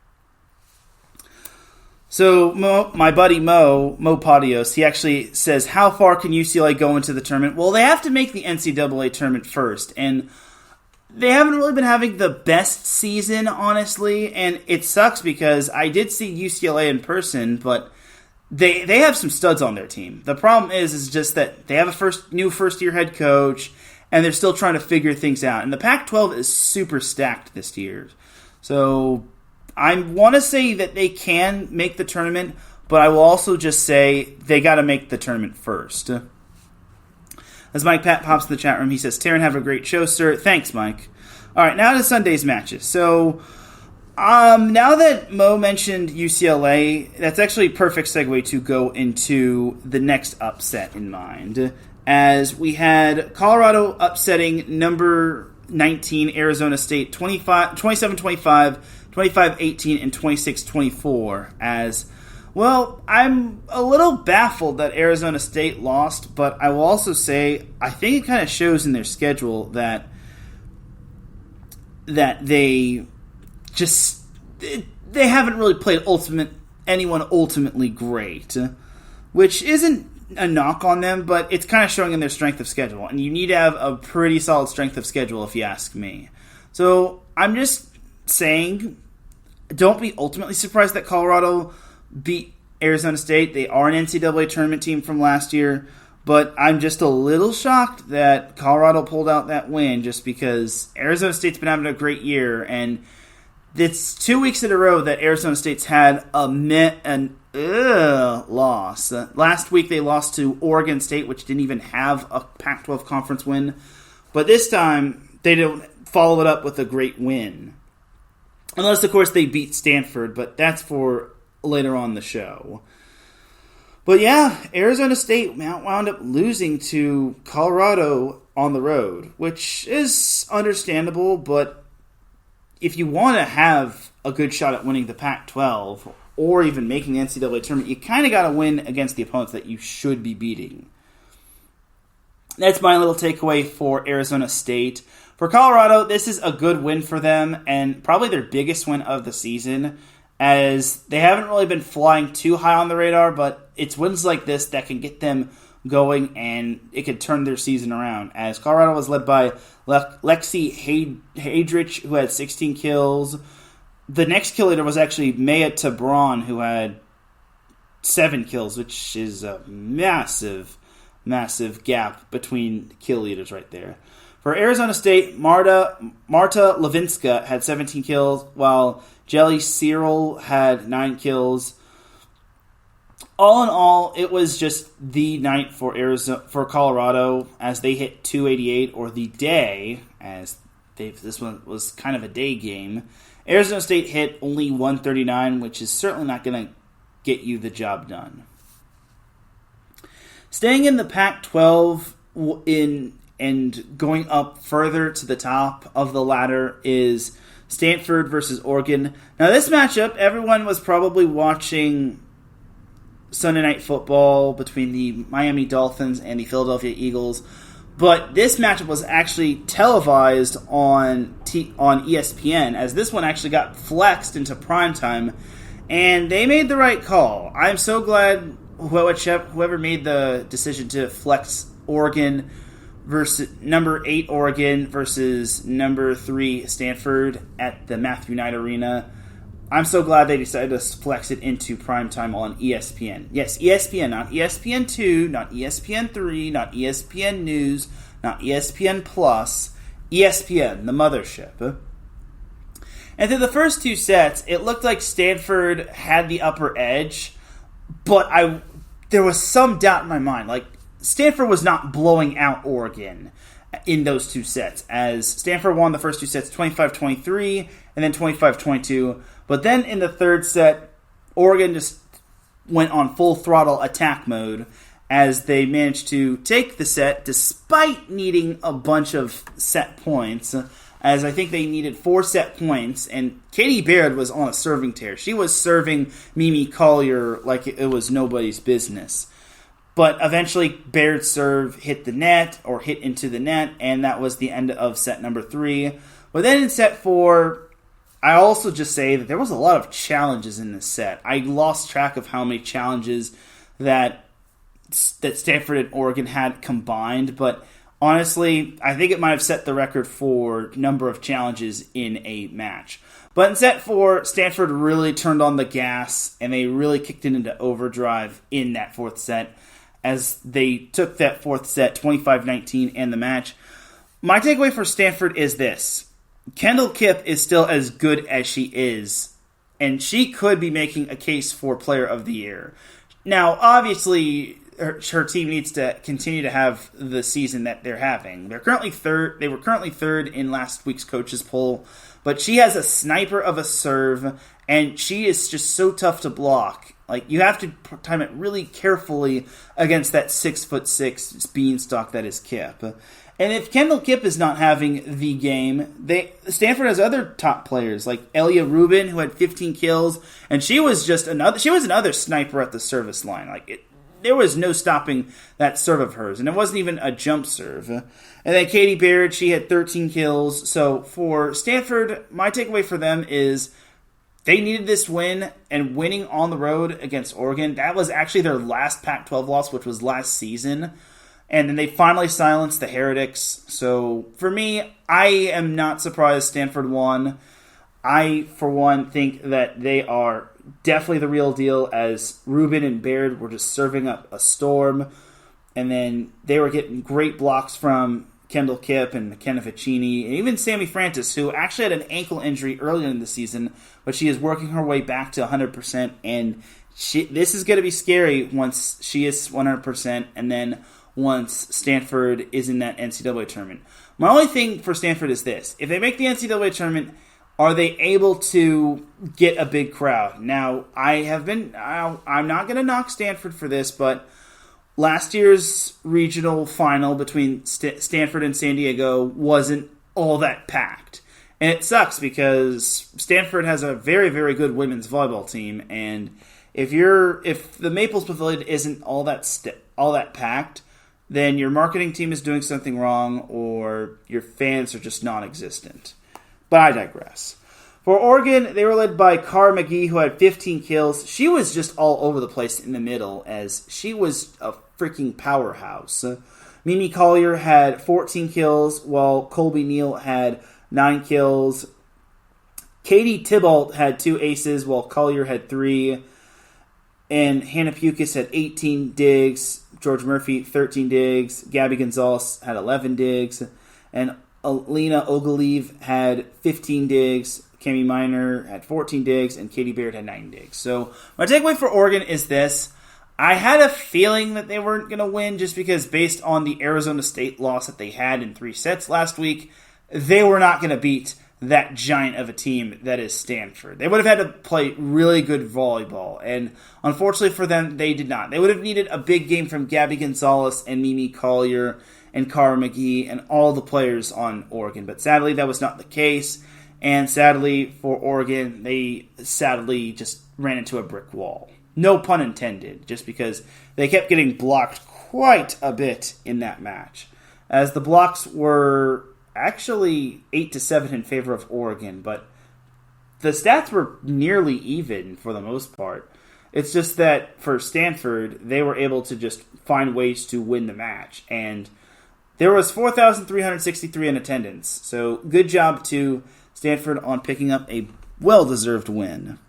So, my buddy Mo Padios, he actually says, how far can UCLA go into the tournament? Well, they have to make the NCAA tournament first, and they haven't really been having the best season, honestly, and it sucks because I did see UCLA in person, but they have some studs on their team. The problem is just that they have a new first-year head coach, and they're still trying to figure things out. And the Pac-12 is super stacked this year. So I want to say that they can make the tournament, but I will also just say they got to make the tournament first. As Mike Pat pops in the chat room, he says, Teran, have a great show, sir. Thanks, Mike. All right, now to Sunday's matches. So now that Mo mentioned UCLA, that's actually a perfect segue to go into the next upset in mind, as we had Colorado upsetting number 19 Arizona State 27-25, 25-18, and 26-24. As well, I'm a little baffled that Arizona State lost, but I will also say I think it kind of shows in their schedule that they just they haven't really played anyone ultimately great, which isn't a knock on them, but it's kind of showing in their strength of schedule, and you need to have a pretty solid strength of schedule if you ask me. So I'm just saying, don't be ultimately surprised that Colorado beat Arizona State. They are an NCAA tournament team from last year, but I'm just a little shocked that Colorado pulled out that win just because Arizona State's been having a great year, and it's 2 weeks in a row that Arizona State's had an loss. Last week they lost to Oregon State, which didn't even have a Pac-12 conference win, but this time they don't follow it up with a great win. Unless, of course, they beat Stanford, but that's for later on the show. But yeah, Arizona State wound up losing to Colorado on the road, which is understandable, but if you want to have a good shot at winning the Pac-12 or even making the NCAA tournament, you kind of got to win against the opponents that you should be beating. That's my little takeaway for Arizona State. For Colorado, this is a good win for them and probably their biggest win of the season, as they haven't really been flying too high on the radar, but it's wins like this that can get them going, and it could turn their season around. As Colorado was led by Lexi Hadrich, who had 16 kills. The next kill leader was actually Maya Tabron, who had 7 kills, which is a massive gap between kill leaders right there. For Arizona State, Marta Levinska had 17 kills, while Jelly Cyril had 9 kills. All in all, it was just the night for Colorado as they hit 288, or the day, as this one was kind of a day game. Arizona State hit only 139, which is certainly not going to get you the job done. Staying in the Pac-12 and going up further to the top of the ladder is Stanford versus Oregon. Now, this matchup, everyone was probably watching Sunday Night Football between the Miami Dolphins and the Philadelphia Eagles, but this matchup was actually televised on ESPN, as this one actually got flexed into primetime, and they made the right call. I'm so glad whoever made the decision to flex Oregon versus number 8 Oregon versus number 3 Stanford at the Matthew Knight Arena. I'm so glad they decided to flex it into primetime on ESPN. Yes, ESPN, not ESPN2, not ESPN3, not ESPN News, not ESPN Plus, ESPN, the mothership. And through the first 2 sets, it looked like Stanford had the upper edge, but there was some doubt in my mind. Like, Stanford was not blowing out Oregon in those 2 sets, as Stanford won the first 2 sets 25-23 and then 25-22. But then in the third set, Oregon just went on full throttle attack mode as they managed to take the set despite needing a bunch of set points, as I think they needed 4 set points, and Katie Baird was on a serving tear. She was serving Mimi Collier like it was nobody's business. But eventually, Baird's serve hit the net, or hit into the net, and that was the end of set number 3. But then in set 4, I also just say that there was a lot of challenges in this set. I lost track of how many challenges that Stanford and Oregon had combined, but honestly, I think it might have set the record for number of challenges in a match. But in set 4, Stanford really turned on the gas, and they really kicked it into overdrive in that 4th set, as they took that 4th set 25-19 and the match. My takeaway for Stanford is this. Kendall Kipp is still as good as she is, and she could be making a case for Player of the Year. Now, obviously, her team needs to continue to have the season that they're having. They're currently third. They were currently third in last week's coaches poll, but she has a sniper of a serve, and she is just so tough to block. Like, you have to time it really carefully against that 6'6" beanstalk that is Kipp. And if Kendall Kipp is not having the game, Stanford has other top players like Elia Rubin, who had 15 kills, and she was another sniper at the service line. There was no stopping that serve of hers, and it wasn't even a jump serve. And then Katie Baird, she had 13 kills. So for Stanford, my takeaway for them is they needed this win, and winning on the road against Oregon, that was actually their last Pac-12 loss, which was last season. And then they finally silenced the Heretics. So for me, I am not surprised Stanford won. I, for one, think that they are definitely the real deal, as Rubin and Baird were just serving up a storm. And then they were getting great blocks from Kendall Kipp and McKenna Ficini, and even Sammy Francis, who actually had an ankle injury earlier in the season, but she is working her way back to 100%. And this is going to be scary once she is 100%, and then once Stanford is in that NCAA tournament. My only thing for Stanford is this. If they make the NCAA tournament, are they able to get a big crowd? Now, I'm not going to knock Stanford for this, but last year's regional final between Stanford and San Diego wasn't all that packed. And it sucks because Stanford has a very, very good women's volleyball team, and if the Maples Pavilion isn't all that packed, then your marketing team is doing something wrong, or your fans are just non-existent. But I digress. For Oregon, they were led by Cara McGee, who had 15 kills. She was just all over the place in the middle, as she was a freaking powerhouse. Mimi Collier had 14 kills, while Colby Neal had 9 kills. Katie Tybalt had 2 aces, while Collier had 3. And Hannah Pukas had 18 digs. George Murphy, 13 digs. Gabby Gonzalez had 11 digs. And Alina Ogilvie had 15 digs. Cami Miner had 14 digs. And Katie Baird had 9 digs. So my takeaway for Oregon is this. I had a feeling that they weren't going to win just because based on the Arizona State loss that they had in 3 sets last week, they were not going to beat that giant of a team that is Stanford. They would have had to play really good volleyball, and unfortunately for them, they did not. They would have needed a big game from Gabby Gonzalez and Mimi Collier and Cara McGee and all the players on Oregon, but sadly that was not the case, and sadly for Oregon, they sadly just ran into a brick wall. No pun intended, just because they kept getting blocked quite a bit in that match, as the blocks were actually 8-7 in favor of Oregon, but the stats were nearly even for the most part. It's just that for Stanford, they were able to just find ways to win the match, and there was 4,363 in attendance, so good job to Stanford on picking up a well-deserved win.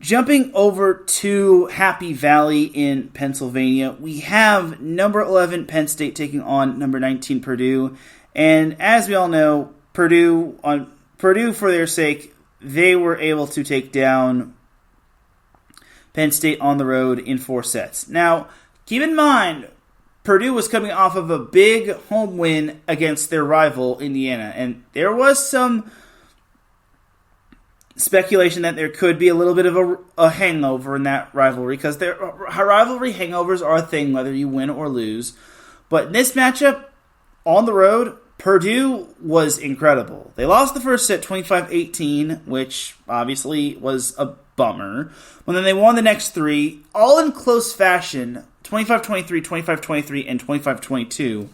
Jumping over to Happy Valley in Pennsylvania, we have number 11 Penn State taking on number 19 Purdue. And as we all know, Purdue, for their sake, they were able to take down Penn State on the road in 4 sets. Now, keep in mind, Purdue was coming off of a big home win against their rival, Indiana. And there was some speculation that there could be a little bit of a hangover in that rivalry, because rivalry hangovers are a thing whether you win or lose. But in this matchup, on the road, Purdue was incredible. They lost the first set 25-18, which obviously was a bummer. But then they won the next 3, all in close fashion, 25-23, 25-23, and 25-22.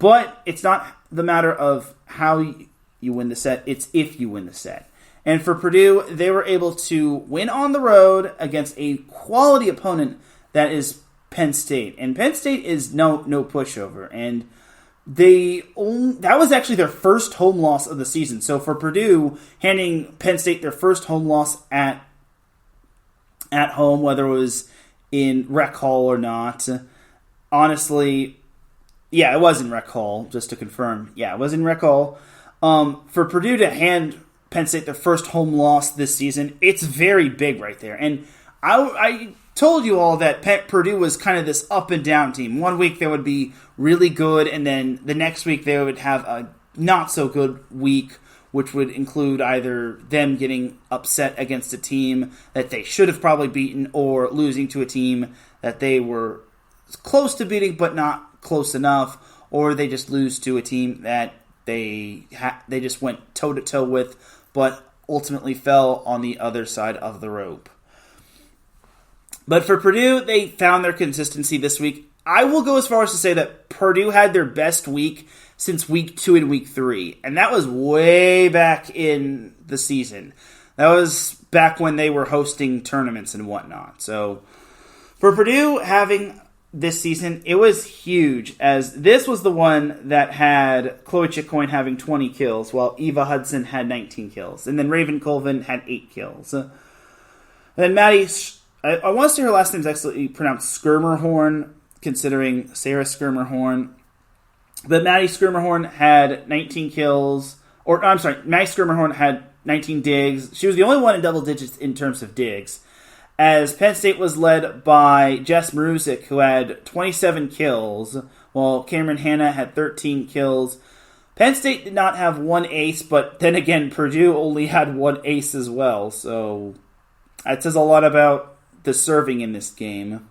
But it's not the matter of how you win the set, it's if you win the set. And for Purdue, they were able to win on the road against a quality opponent that is Penn State. And Penn State is no pushover. And that was actually their first home loss of the season. So for Purdue, handing Penn State their first home loss at home, whether it was in Rec Hall or not, honestly, yeah, it was in Rec Hall, just to confirm. Yeah, it was in Rec Hall. For Purdue to hand Penn State their first home loss this season, it's very big right there. And I told you all that Purdue was kind of this up and down team. One week they would be really good, and then the next week they would have a not so good week, which would include either them getting upset against a team that they should have probably beaten, or losing to a team that they were close to beating but not close enough, or they just lose to a team that they just went toe-to-toe with, but ultimately fell on the other side of the rope. But for Purdue, they found their consistency this week. I will go as far as to say that Purdue had their best week since week 2 and week 3, and that was way back in the season. That was back when they were hosting tournaments and whatnot. So for Purdue having this season, it was huge, as this was the one that had Chloe Chicoine having 20 kills, while Eva Hudson had 19 kills. And then Raven Colvin had 8 kills. And then Maddie, I want to say her last name's actually pronounced Skirmerhorn, considering Sarah Skirmerhorn. But Maddie Skirmerhorn had 19 kills. Maddie Skirmerhorn had 19 digs. She was the only one in double digits in terms of digs, as Penn State was led by Jess Maruzic, who had 27 kills, while Cameron Hanna had 13 kills. Penn State did not have one ace, but then again, Purdue only had one ace as well, so that says a lot about the serving in this game.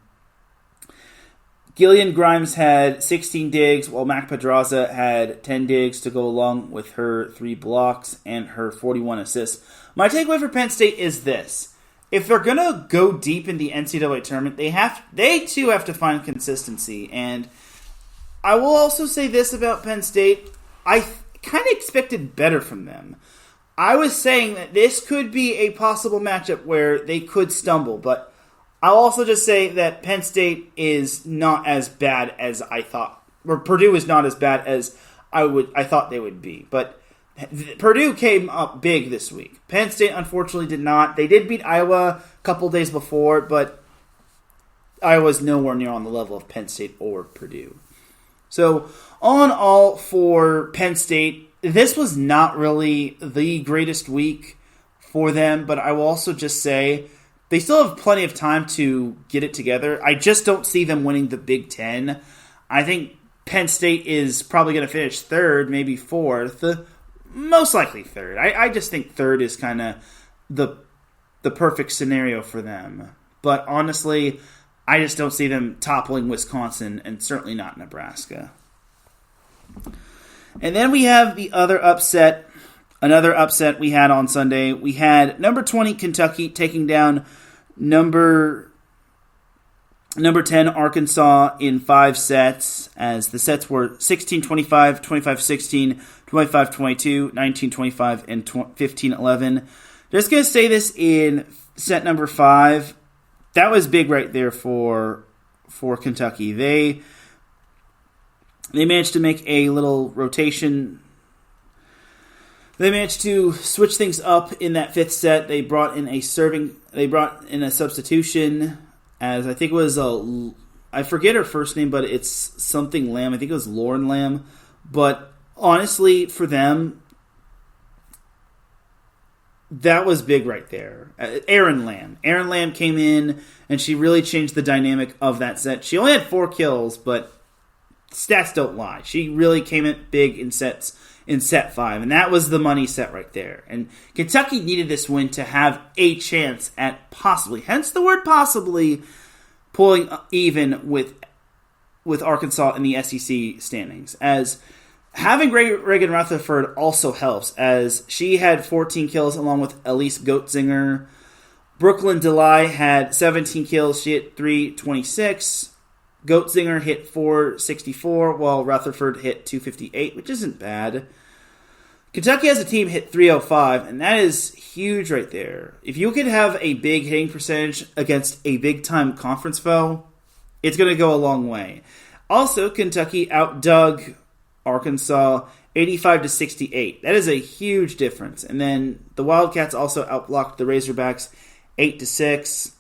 Gillian Grimes had 16 digs, while Mac Pedraza had 10 digs to go along with her 3 blocks and her 41 assists. My takeaway for Penn State is this. If they're going to go deep in the NCAA tournament, they too have to find consistency. And I will also say this about Penn State. I kind of expected better from them. I was saying that this could be a possible matchup where they could stumble, but I'll also just say that Penn State is not as bad as I thought, or Purdue is not as bad as I thought they would be. But Purdue came up big this week. Penn State unfortunately did not. They did beat Iowa a couple days before, but Iowa's nowhere near on the level of Penn State or Purdue. So all in all, for Penn State, this was not really the greatest week for them, but I will also just say they still have plenty of time to get it together. I just don't see them winning the Big Ten. I think Penn State is probably going to finish third, maybe fourth, most likely third. I just think third is kind of the perfect scenario for them. But honestly, I just don't see them toppling Wisconsin, and certainly not Nebraska. And then we have the other upset, another upset we had on Sunday. We had number 20 Kentucky taking down number 10 Arkansas in 5 sets, as the sets were 16-25, 25-16, 25-22, 19-25, and 15-11. Just going to say this in set number 5. That was big right there for Kentucky. They managed to make a little rotation. They managed to switch things up in that 5th set. They brought in a substitution, as I think it was I forget her first name, but it's something Lamb. I think it was Lauren Lamb. But honestly, for them, that was big right there. Aaron Lamb. Aaron Lamb came in, and she really changed the dynamic of that set. She only had 4 kills, but stats don't lie. She really came in big in set 5, and that was the money set right there. And Kentucky needed this win to have a chance at possibly, hence the word possibly, pulling even with Arkansas in the SEC standings. As having Reagan Rutherford also helps, as she had 14 kills along with Elise Goetzinger. Brooklyn DeLay had 17 kills. She hit 326. Goetzinger hit 464, while Rutherford hit 258, which isn't bad. Kentucky as a team hit 305, and that is huge right there. If you could have a big hitting percentage against a big-time conference foe, it's going to go a long way. Also, Kentucky outdug Arkansas 85-68. That is a huge difference. And then the Wildcats also outblocked the Razorbacks 8-6.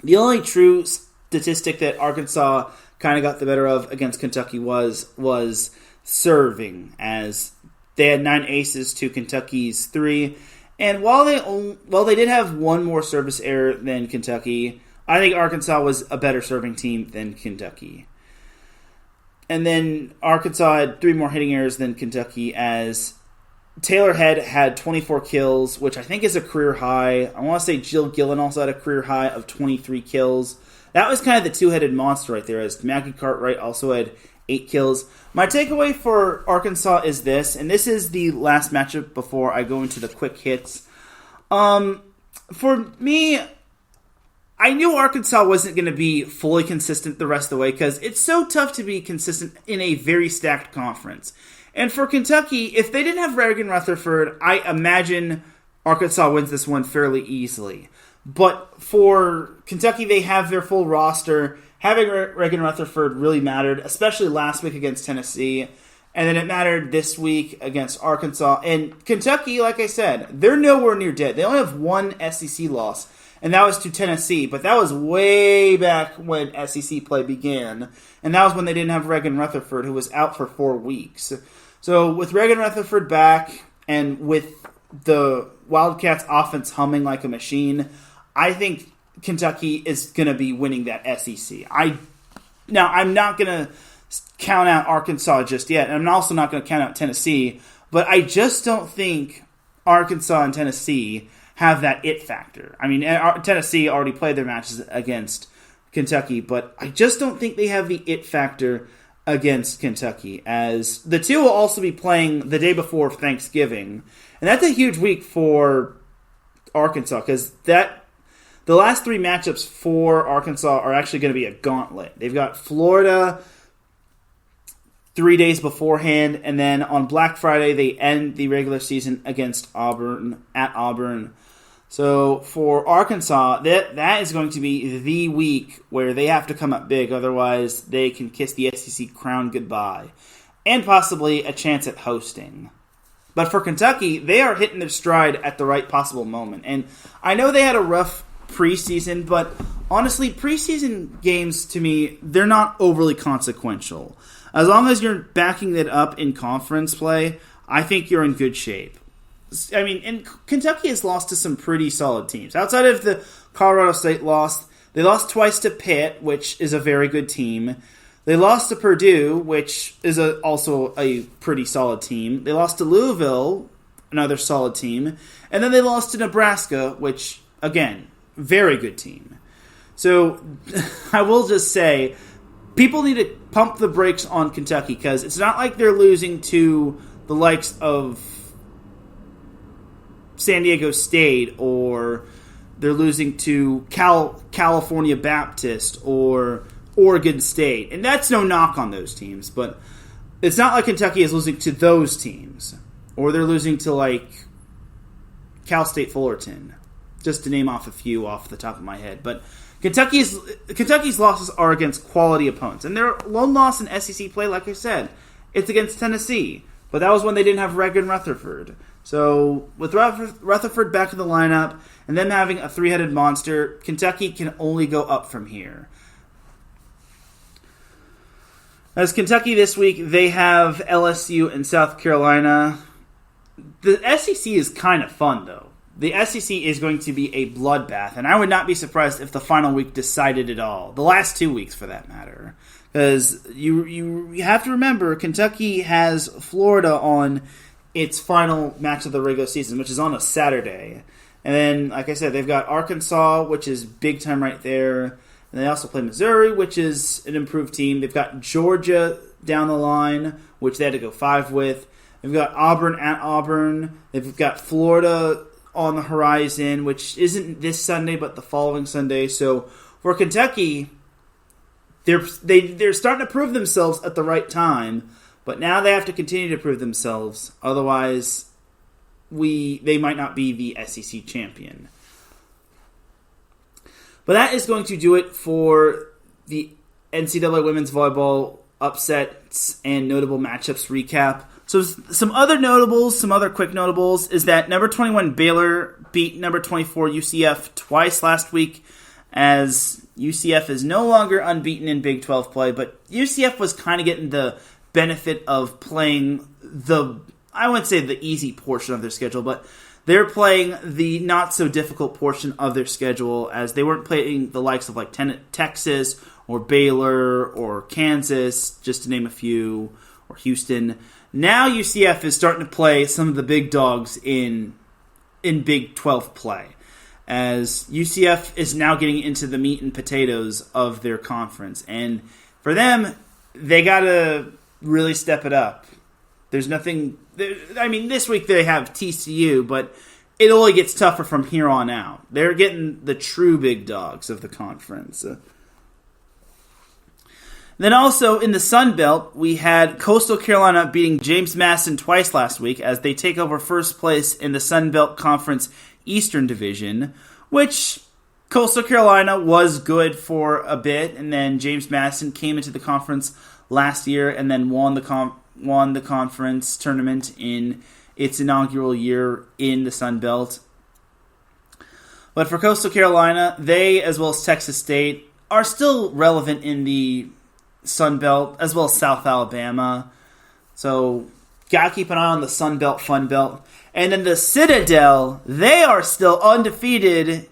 The only true statistic that Arkansas kind of got the better of against Kentucky was serving, as they had 9 aces to Kentucky's 3. And while they did have one more service error than Kentucky, I think Arkansas was a better serving team than Kentucky. And then Arkansas had 3 more hitting errors than Kentucky, as Taylor Head had 24 kills, which I think is a career high. I want to say Jill Gillen also had a career high of 23 kills. That was kind of the two-headed monster right there, as Maggie Cartwright also had 8 kills. My takeaway for Arkansas is this, and this is the last matchup before I go into the quick hits. For me, I knew Arkansas wasn't going to be fully consistent the rest of the way, because it's so tough to be consistent in a very stacked conference. And for Kentucky, if they didn't have Reagan Rutherford, I imagine Arkansas wins this one fairly easily. But for Kentucky, they have their full roster. Having Reagan Rutherford really mattered, especially last week against Tennessee. And then it mattered this week against Arkansas. And Kentucky, like I said, they're nowhere near dead. They only have 1 SEC loss, and that was to Tennessee. But that was way back when SEC play began. And that was when they didn't have Reagan Rutherford, who was out for 4 weeks. So with Reagan Rutherford back, and with the Wildcats' offense humming like a machine, I think Kentucky is going to be winning that SEC. Now, I'm not going to count out Arkansas just yet, and I'm also not going to count out Tennessee, but I just don't think Arkansas and Tennessee have that it factor. I mean, Tennessee already played their matches against Kentucky, but I just don't think they have the it factor against Kentucky, as the two will also be playing the day before Thanksgiving, and that's a huge week for Arkansas, because the last 3 matchups for Arkansas are actually going to be a gauntlet. They've got Florida, 3 days beforehand, and then on Black Friday they end the regular season against Auburn at Auburn. So for Arkansas, that is going to be the week where they have to come up big, otherwise they can kiss the SEC crown goodbye, and possibly a chance at hosting. But for Kentucky, they are hitting their stride at the right possible moment. And I know they had a rough preseason, but honestly, preseason games, to me, they're not overly consequential. As long as you're backing it up in conference play, I think you're in good shape. I mean, and Kentucky has lost to some pretty solid teams. Outside of the Colorado State loss, they lost twice to Pitt, which is a very good team. They lost to Purdue, which is also a pretty solid team. They lost to Louisville, another solid team. And then they lost to Nebraska, which, again, very good team. So I will just say, people need to pump the brakes on Kentucky, because it's not like they're losing to the likes of San Diego State, or they're losing to California Baptist or Oregon State. And that's no knock on those teams, but it's not like Kentucky is losing to those teams, or they're losing to like Cal State Fullerton, just to name off a few off the top of my head. But Kentucky's losses are against quality opponents, and their lone loss in SEC play, like I said, it's against Tennessee. But that was when they didn't have Reagan Rutherford. So with Rutherford back in the lineup and them having a three-headed monster, Kentucky can only go up from here. As Kentucky this week, they have LSU and South Carolina. The SEC is kind of fun, though. The SEC is going to be a bloodbath, and I would not be surprised if the final week decided it all. The last 2 weeks, for that matter. Because you have to remember, Kentucky has Florida on its final match of the regular season, which is on a Saturday. And then, like I said, they've got Arkansas, which is big time right there. And they also play Missouri, which is an improved team. They've got Georgia down the line, which they had to go 5 with. They've got Auburn at Auburn. They've got Florida on the horizon, which isn't this Sunday, but the following Sunday. So for Kentucky, they're starting to prove themselves at the right time, but now they have to continue to prove themselves. Otherwise, they might not be the SEC champion. But that is going to do it for the NCAA Women's Volleyball upsets and notable matchups recap. So some other quick notables is that number 21 Baylor beat number 24 UCF twice last week, as UCF is no longer unbeaten in Big 12 play, but UCF was kind of getting the benefit of playing I wouldn't say the easy portion of their schedule, but they're playing the not-so-difficult portion of their schedule, as they weren't playing the likes of like Texas or Baylor or Kansas, just to name a few, or Houston. Now UCF is starting to play some of the big dogs in Big 12 play, as UCF is now getting into the meat and potatoes of their conference. And for them, they got to really step it up. There's nothing... this week they have TCU, but it only gets tougher from here on out. They're getting the true big dogs of the conference. Then also in the Sun Belt, we had Coastal Carolina beating James Madison twice last week, as they take over first place in the Sun Belt Conference Eastern Division, which Coastal Carolina was good for a bit, and then James Madison came into the conference last year and then won the conference tournament in its inaugural year in the Sun Belt. But for Coastal Carolina, they, as well as Texas State, are still relevant in the Sun Belt, as well as South Alabama. So, gotta keep an eye on the Sun Belt, Fun Belt. And then the Citadel, they are still undefeated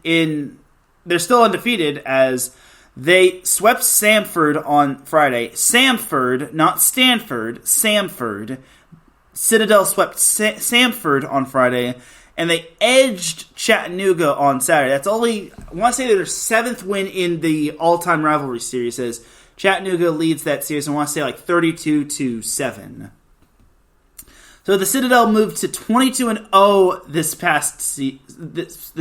as they swept Samford on Friday. Samford, not Stanford, Samford. Citadel swept Samford on Friday, and they edged Chattanooga on Saturday. That's only, I want to say, their 7th win in the all-time rivalry series, as Chattanooga leads that series, I want to say like 32-7. So the Citadel moved to 22-0 this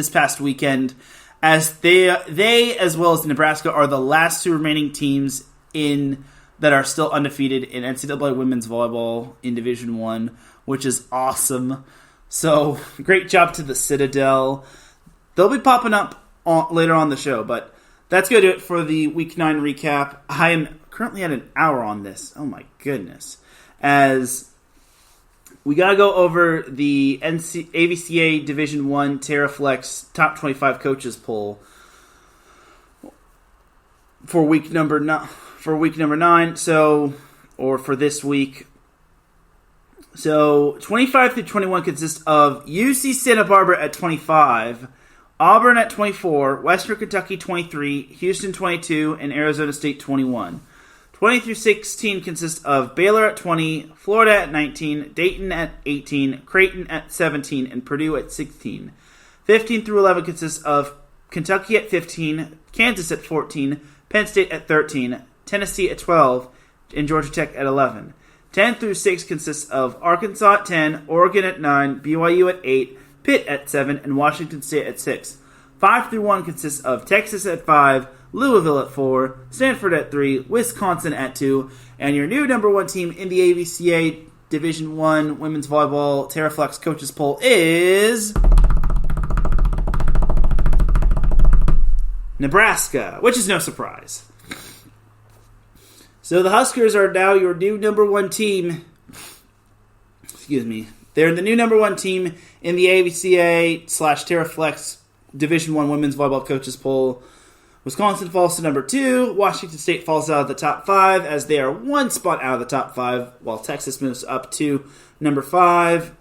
past weekend, as they as well as Nebraska are the last two remaining teams in that are still undefeated in NCAA women's volleyball in Division I, which is awesome. So, great job to the Citadel. They'll be popping up later on the show, but that's going to do it for the Week 9 recap. I am currently at an hour on this. Oh my goodness. As we got to go over the AVCA Division I TaraFlex Top 25 Coaches Poll for week number 9, or for this week. So 25 through 21 consists of UC Santa Barbara at 25, Auburn at 24, Western Kentucky 23, Houston 22, and Arizona State 21. 20 through 16 consists of Baylor at 20, Florida at 19, Dayton at 18, Creighton at 17, and Purdue at 16. 15 through 11 consists of Kentucky at 15, Kansas at 14, Penn State at 13, Tennessee at 12, and Georgia Tech at 11. 10 through 6 consists of Arkansas at 10, Oregon at 9, BYU at 8, Pitt at 7, and Washington State at 6. 5 through 1 consists of Texas at 5, Louisville at 4, Stanford at 3, Wisconsin at 2, and your new number 1 team in the AVCA Division I Women's Volleyball TaraFlex Coaches Poll is Nebraska, which is no surprise. So the Huskers are now your new number 1 team. Excuse me. They're the new number 1 team in the AVCA/TaraFlex Division I Women's Volleyball Coaches Poll. Wisconsin falls to number 2. Washington State falls out of the top 5 as they are 1 spot out of the top 5, while Texas moves up to number 5.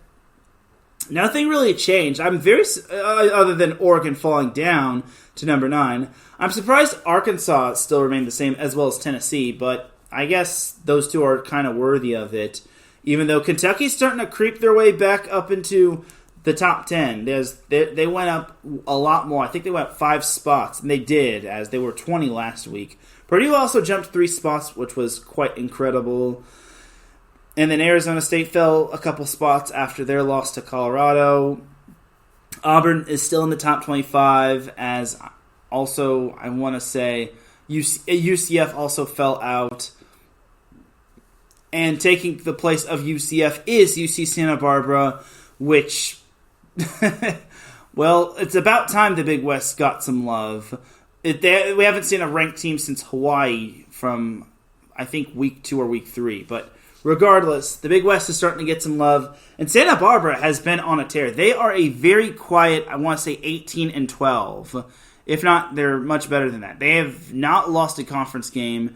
Nothing really changed. I'm very other than Oregon falling down to number 9. I'm surprised Arkansas still remained the same, as well as Tennessee, but I guess those two are kind of worthy of it. Even though Kentucky's starting to creep their way back up into the top 10. They went up a lot more. I think they went up 5 spots, and they did, as they were 20 last week. Purdue also jumped 3 spots, which was quite incredible. And then Arizona State fell a couple spots after their loss to Colorado. Auburn is still in the top 25, as also, I want to say, UCF also fell out. And taking the place of UCF is UC Santa Barbara, which, well, it's about time the Big West got some love. We haven't seen a ranked team since Hawaii from, I think, week 2 or week 3. But regardless, the Big West is starting to get some love. And Santa Barbara has been on a tear. They are a very quiet, I want to say 18-12. If not, they're much better than that. They have not lost a conference game.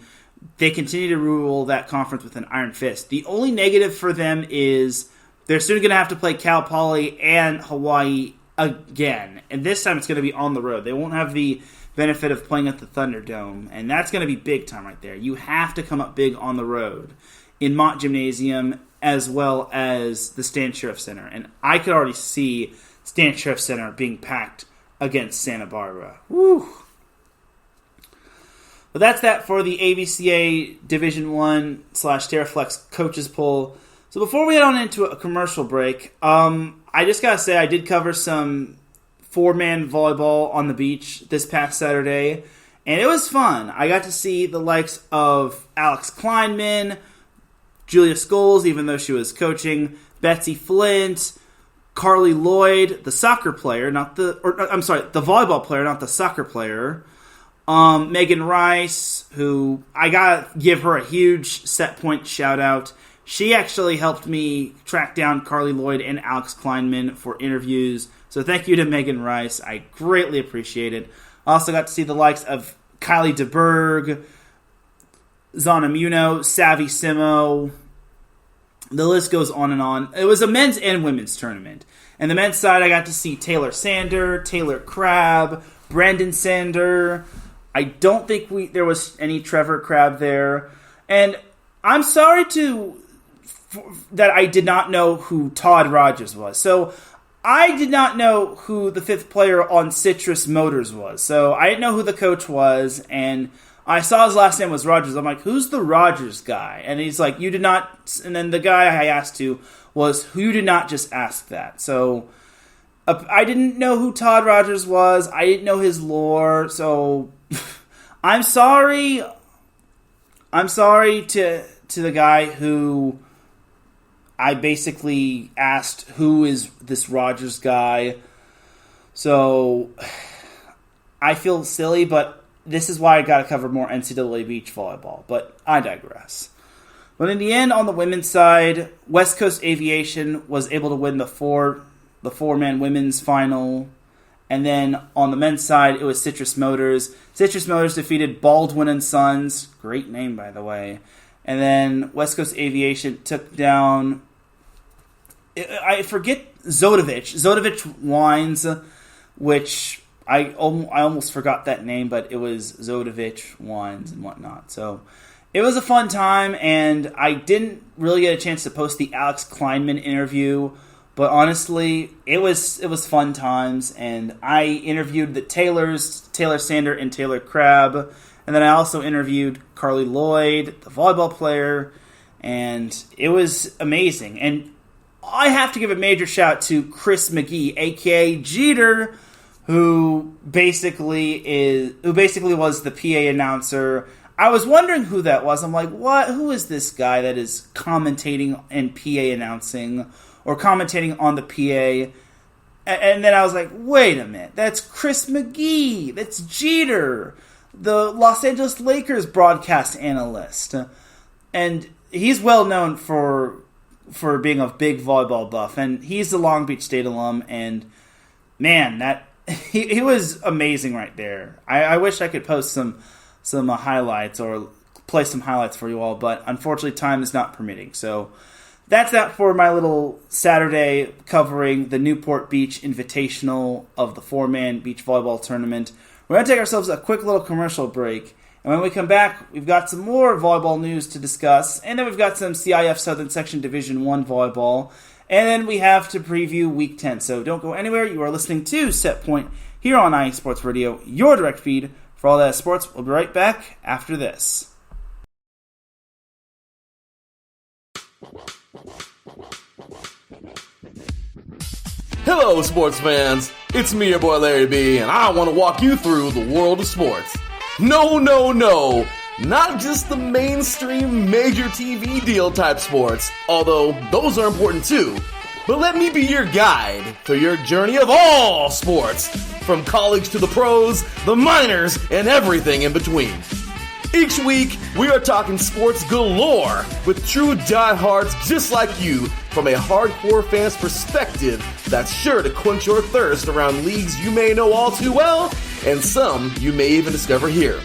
They continue to rule that conference with an iron fist. The only negative for them is they're soon going to have to play Cal Poly and Hawaii again. And this time it's going to be on the road. They won't have the benefit of playing at the Thunderdome. And that's going to be big time right there. You have to come up big on the road in Mott Gymnasium as well as the Stan Sheriff Center. And I could already see Stan Sheriff Center being packed against Santa Barbara. Woo! But that's that for the AVCA Division I/TaraFlex Coaches Poll. So before we head on into a commercial break, I just got to say I did cover some 4-man volleyball on the beach this past Saturday, and it was fun. I got to see the likes of Alex Kleinman, Julia Scholes, even though she was coaching, Betsy Flint, Carly Lloyd, the soccer player, the volleyball player, not the soccer player. Megan Rice, who I gotta give her a huge set point shout out. She actually helped me track down Carly Lloyd and Alex Kleinman for interviews. So thank you to Megan Rice. I greatly appreciate it. I also got to see the likes of Kylie DeBerg, Zana Muno, Savvy Simo. The list goes on and on. It was a men's and women's tournament. And the men's side, I got to see Taylor Sander, Taylor Crabb, Brandon Sander. I don't think there was any Trevor Crabb there. And I'm sorry that I did not know who Todd Rogers was. So I did not know who the 5th player on Citrus Motors was. So I didn't know who the coach was, and I saw his last name was Rogers. I'm like, who's the Rogers guy? And he's like, you did not... And then the guy I asked to was, you did not just ask that. So I didn't know who Todd Rogers was. I didn't know his lore. So I'm sorry. I'm sorry to the guy who I basically asked, who is this Rogers guy? So I feel silly, but this is why I got to cover more NCAA beach volleyball. But I digress. But in the end, on the women's side, West Coast Aviation was able to win the four-man women's final. And then on the men's side, it was Citrus Motors. Citrus Motors defeated Baldwin & Sons. Great name, by the way. And then West Coast Aviation took down, I forget, Zodovich Wines, which I almost forgot that name, but it was Zodovich Wines and whatnot. So it was a fun time, and I didn't really get a chance to post the Alex Kleinman interview, but honestly, it was fun times, and I interviewed the Taylors, Taylor Sander and Taylor Crabb, and then I also interviewed Carly Lloyd, the volleyball player, and it was amazing. And I have to give a major shout to Chris McGee, aka Jeter, who basically was the PA announcer. I was wondering who that was. I'm like, what? Who is this guy that is commentating and PA announcing or commentating on the PA? And then I was like, wait a minute. That's Chris McGee. That's Jeter, the Los Angeles Lakers broadcast analyst. And he's well known for being a big volleyball buff. And he's a Long Beach State alum. And man, he was amazing right there. I wish I could post some highlights or play some highlights for you all, but unfortunately time is not permitting. So that's that for my little Saturday covering the Newport Beach Invitational of the four-man beach volleyball tournament. We're going to take ourselves a quick little commercial break, and when we come back, we've got some more volleyball news to discuss, and then we've got some CIF Southern Section Division 1 volleyball, and then we have to preview Week 10. So don't go anywhere. You are listening to Set Point here on IE Sports Radio, your direct feed for all that sports. We'll be right back after this. Hello, sports fans. It's me, your boy Larry B, and I want to walk you through the world of sports. No, not just the mainstream major TV deal type sports, although those are important too. But let me be your guide for your journey of all sports, from college to the pros, the minors, and everything in between. Each week, we are talking sports galore with true diehards just like you from a hardcore fan's perspective that's sure to quench your thirst around leagues you may know all too well and some you may even discover here.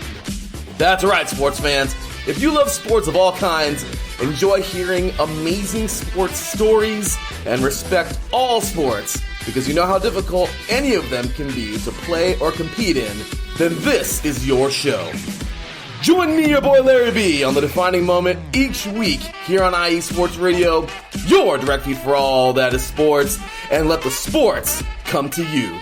That's right, sports fans. If you love sports of all kinds, enjoy hearing amazing sports stories, and respect all sports because you know how difficult any of them can be to play or compete in, then this is your show. Join me, your boy Larry B, on the defining moment each week here on IE Sports Radio, your direct feed for all that is sports, and let the sports come to you.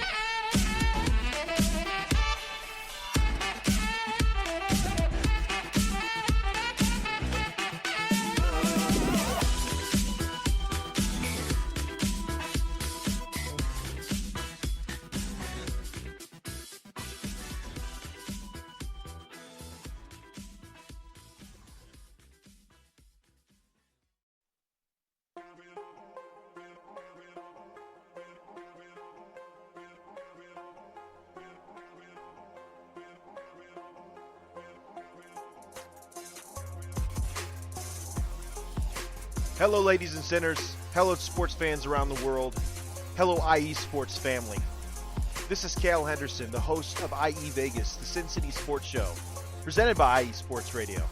Hello, ladies and sinners. Hello, sports fans around the world. Hello, IE Sports family. This is Cale Henderson, the host of IE Vegas, the Sin City Sports Show, presented by IE Sports Radio.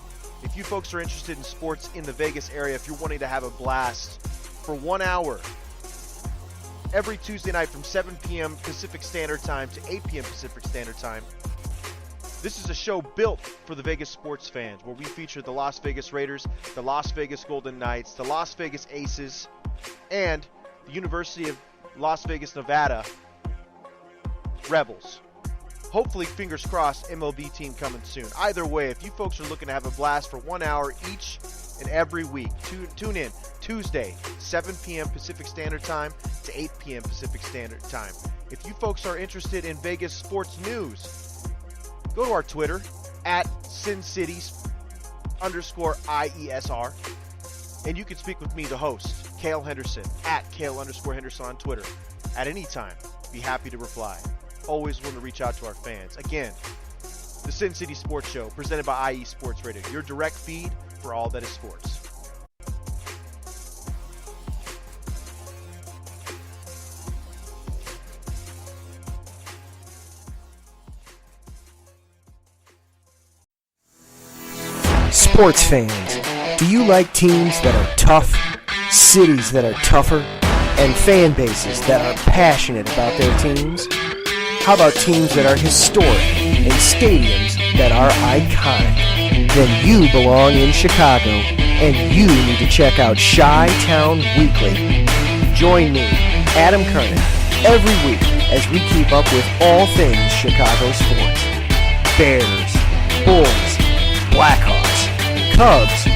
If you folks are interested in sports in the Vegas area, if you're wanting to have a blast for 1 hour, every Tuesday night from 7 p.m. Pacific Standard Time to 8 p.m. Pacific Standard Time, this is a show built for the Vegas sports fans, where we feature the Las Vegas Raiders, the Las Vegas Golden Knights, the Las Vegas Aces, and the University of Las Vegas, Nevada Rebels. Hopefully, fingers crossed, MLB team coming soon. Either way, if you folks are looking to have a blast for 1 hour each and every week, tune in Tuesday, 7 p.m. Pacific Standard Time to 8 p.m. Pacific Standard Time. If you folks are interested in Vegas sports news, go to our Twitter, @SinCities, @Sport_IESR. And you can speak with me, the host, Cale Henderson, @Cale_Henderson on Twitter. At any time, be happy to reply. Always want to reach out to our fans. Again, the Sin City Sports Show, presented by IE Sports Radio, your direct feed for all that is sports. Sports fans, do you like teams that are tough, cities that are tougher, and fan bases that are passionate about their teams? How about teams that are historic and stadiums that are iconic? Then you belong in Chicago, and you need to check out Chi-Town Weekly. Join me, Adam Kernan, every week as we keep up with all things Chicago sports. Bears, Bulls, Blackhawks, Cubs,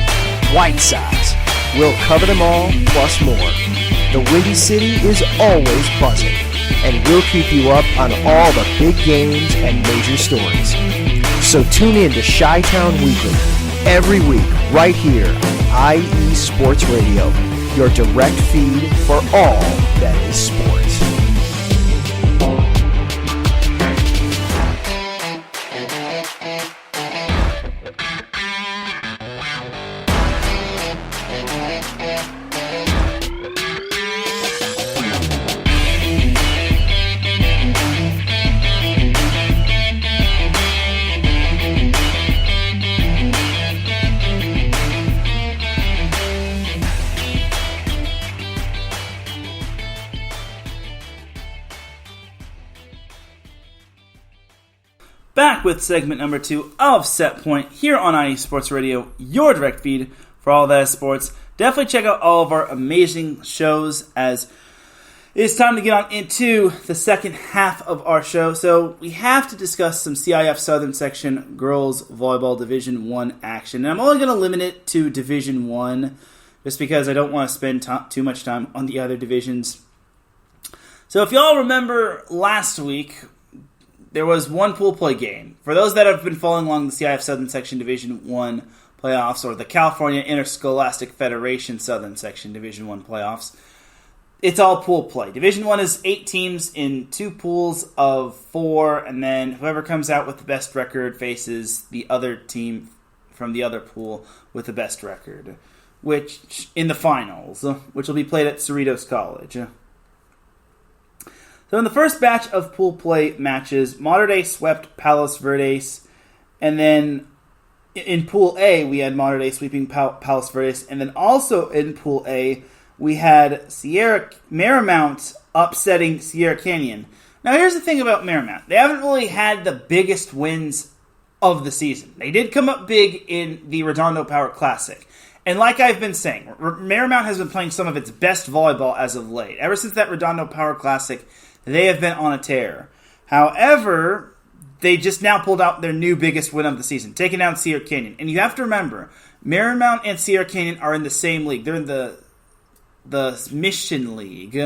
White Sox. We'll cover them all, plus more. The Windy City is always buzzing, and we'll keep you up on all the big games and major stories. So tune in to Chi-Town Weekly every week right here on IE Sports Radio, your direct feed for all that is sports. Back with segment number 2 of Set Point here on IE Sports Radio, your direct feed for all that is sports. Definitely check out all of our amazing shows as it's time to get on into the second half of our show. So we have to discuss some CIF Southern Section Girls Volleyball Division 1 action. And I'm only going to limit it to Division 1 just because I don't want to spend too much time on the other divisions. So if y'all remember last week, there was one pool play game. For those that have been following along the CIF Southern Section Division 1 playoffs, or the California Interscholastic Federation Southern Section Division 1 playoffs, it's all pool play. Division 1 is 8 teams in 2 pools of 4, and then whoever comes out with the best record faces the other team from the other pool with the best record, which in the finals, which will be played at Cerritos College. So in the first batch of pool play matches, Mater Dei swept Palos Verdes, and then in Pool A, we had Mater Dei sweeping Palos Verdes, and then also in Pool A, we had Marymount upsetting Sierra Canyon. Now here's the thing about Marymount. They haven't really had the biggest wins of the season. They did come up big in the Redondo Power Classic. And like I've been saying, Marymount has been playing some of its best volleyball as of late. Ever since that Redondo Power Classic, they have been on a tear. However, they just now pulled out their new biggest win of the season, taking down Sierra Canyon. And you have to remember, Marymount and Sierra Canyon are in the same league. They're in the Mission League.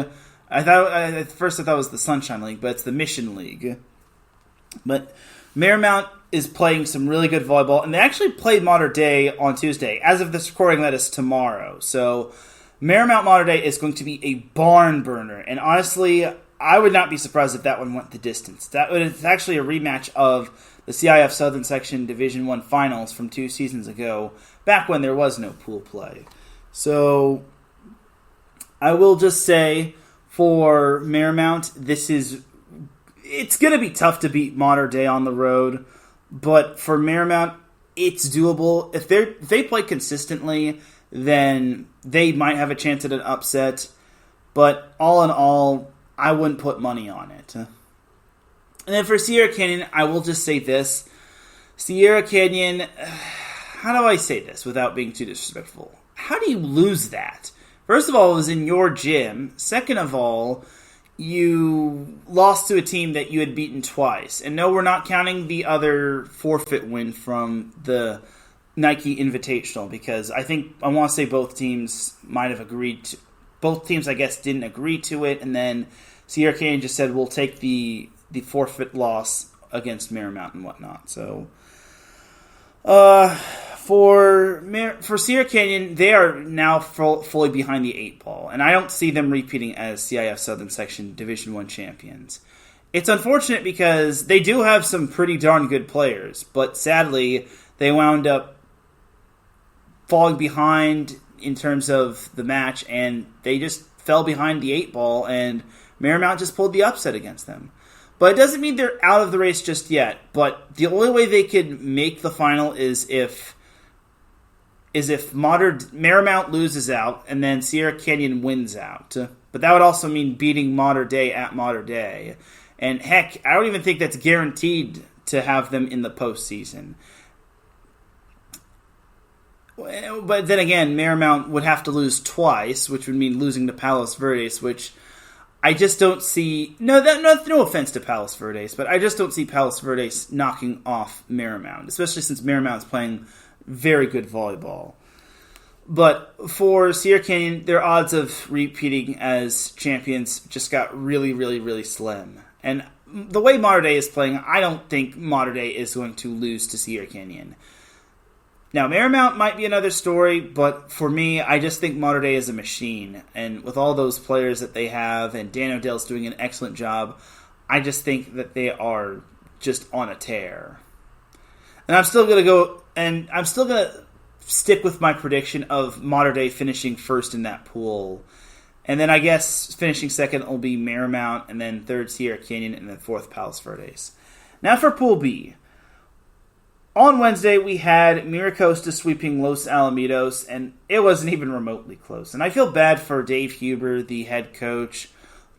At first I thought it was the Sunshine League, but it's the Mission League. But Marymount is playing some really good volleyball, and they actually played Mater Dei on Tuesday. As of this recording, that is tomorrow. So Marymount Mater Dei is going to be a barn burner, and honestly, I would not be surprised if that one went the distance. It's actually a rematch of the CIF Southern Section Division 1 finals from 2 seasons ago, back when there was no pool play. So I will just say for Marymount, it's going to be tough to beat Mater Dei on the road, but for Marymount, it's doable. If they play consistently, then they might have a chance at an upset, but all in all, I wouldn't put money on it. And then for Sierra Canyon, I will just say this. Sierra Canyon, how do I say this without being too disrespectful? How do you lose that? First of all, it was in your gym. Second of all, you lost to a team that you had beaten twice. And no, we're not counting the other forfeit win from the Nike Invitational, because I want to say both teams might have agreed to. Both teams, I guess, didn't agree to it, and then Sierra Canyon just said, we'll take the forfeit loss against Marymount and whatnot. So, For Sierra Canyon, they are now fully behind the 8 ball, and I don't see them repeating as CIF Southern Section Division I champions. It's unfortunate because they do have some pretty darn good players, but sadly, they wound up falling behind in terms of the match, and they just fell behind the 8 ball, and Marymount just pulled the upset against them. But it doesn't mean they're out of the race just yet, but the only way they could make the final is if Marymount loses out and then Sierra Canyon wins out. But that would also mean beating Mater Dei at Mater Dei. And heck, I don't even think that's guaranteed to have them in the postseason. But then again, Marymount would have to lose twice, which would mean losing to Palos Verdes, which I just don't see. No offense to Palos Verdes, but I just don't see Palos Verdes knocking off Marymount, especially since Marymount is playing very good volleyball. But for Sierra Canyon, their odds of repeating as champions just got really, really, really slim. And the way Mater Dei is playing, I don't think Mater Dei is going to lose to Sierra Canyon. Now, Marymount might be another story, but for me, I just think Mater Dei is a machine. And with all those players that they have, and Dan O'Dell's doing an excellent job, I just think that they are just on a tear. And I'm still going to stick with my prediction of Mater Dei finishing first in that pool. And then I guess finishing second will be Marymount, and then third Sierra Canyon, and then fourth Palos Verdes. Now for Pool B. On Wednesday, we had Miracosta sweeping Los Alamitos, and it wasn't even remotely close. And I feel bad for Dave Huber, the head coach,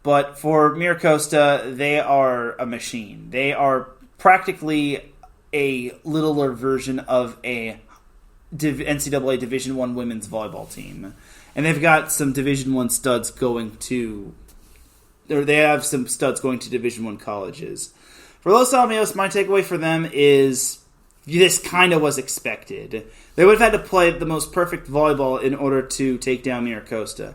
but for Miracosta, they are a machine. They are practically a littler version of a NCAA Division I women's volleyball team. And they've got some Division I studs they have some studs going to Division I colleges. For Los Alamitos, my takeaway for them is this kind of was expected. They would have had to play the most perfect volleyball in order to take down Miracosta.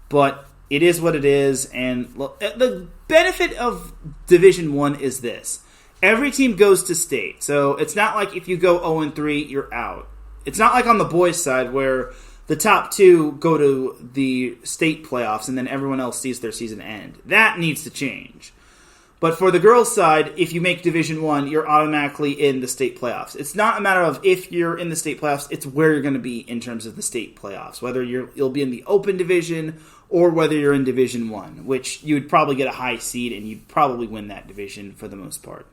But it is what it is, and the benefit of Division I is this. Every team goes to state, so it's not like if you go 0-3, you're out. It's not like on the boys' side where the top 2 go to the state playoffs and then everyone else sees their season end. That needs to change. But for the girls' side, if you make Division I, you're automatically in the state playoffs. It's not a matter of if you're in the state playoffs, it's where you're going to be in terms of the state playoffs. Whether you'll be in the open division or whether you're in Division I, which you would probably get a high seed and you'd probably win that division for the most part.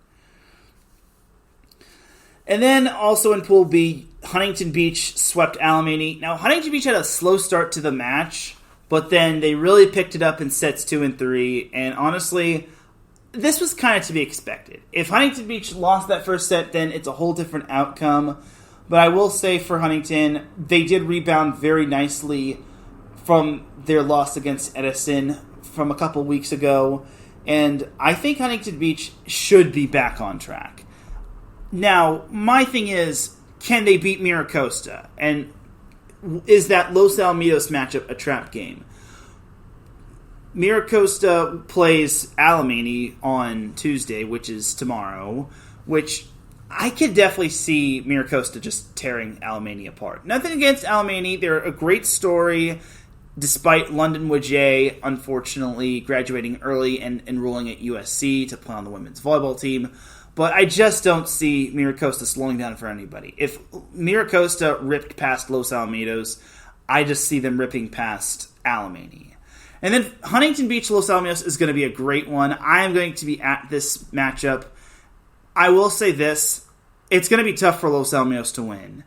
And then also in Pool B, Huntington Beach swept Alamany. Now, Huntington Beach had a slow start to the match, but then they really picked it up in sets 2 and 3, and honestly, this was kind of to be expected. If Huntington Beach lost that first set, then it's a whole different outcome. But I will say for Huntington, they did rebound very nicely from their loss against Edison from a couple weeks ago. And I think Huntington Beach should be back on track. Now, my thing is, can they beat Miracosta? And is that Los Alamitos matchup a trap game? Miracosta plays Alamany on Tuesday, which is tomorrow, which I could definitely see Miracosta just tearing Alamany apart. Nothing against Alamany. They're a great story, despite London Wajay, unfortunately, graduating early and enrolling at USC to play on the women's volleyball team. But I just don't see Miracosta slowing down for anybody. If Miracosta ripped past Los Alamitos, I just see them ripping past Alamany. And then Huntington Beach, Los Alamitos is going to be a great one. I am going to be at this matchup. I will say this. It's going to be tough for Los Alamitos to win.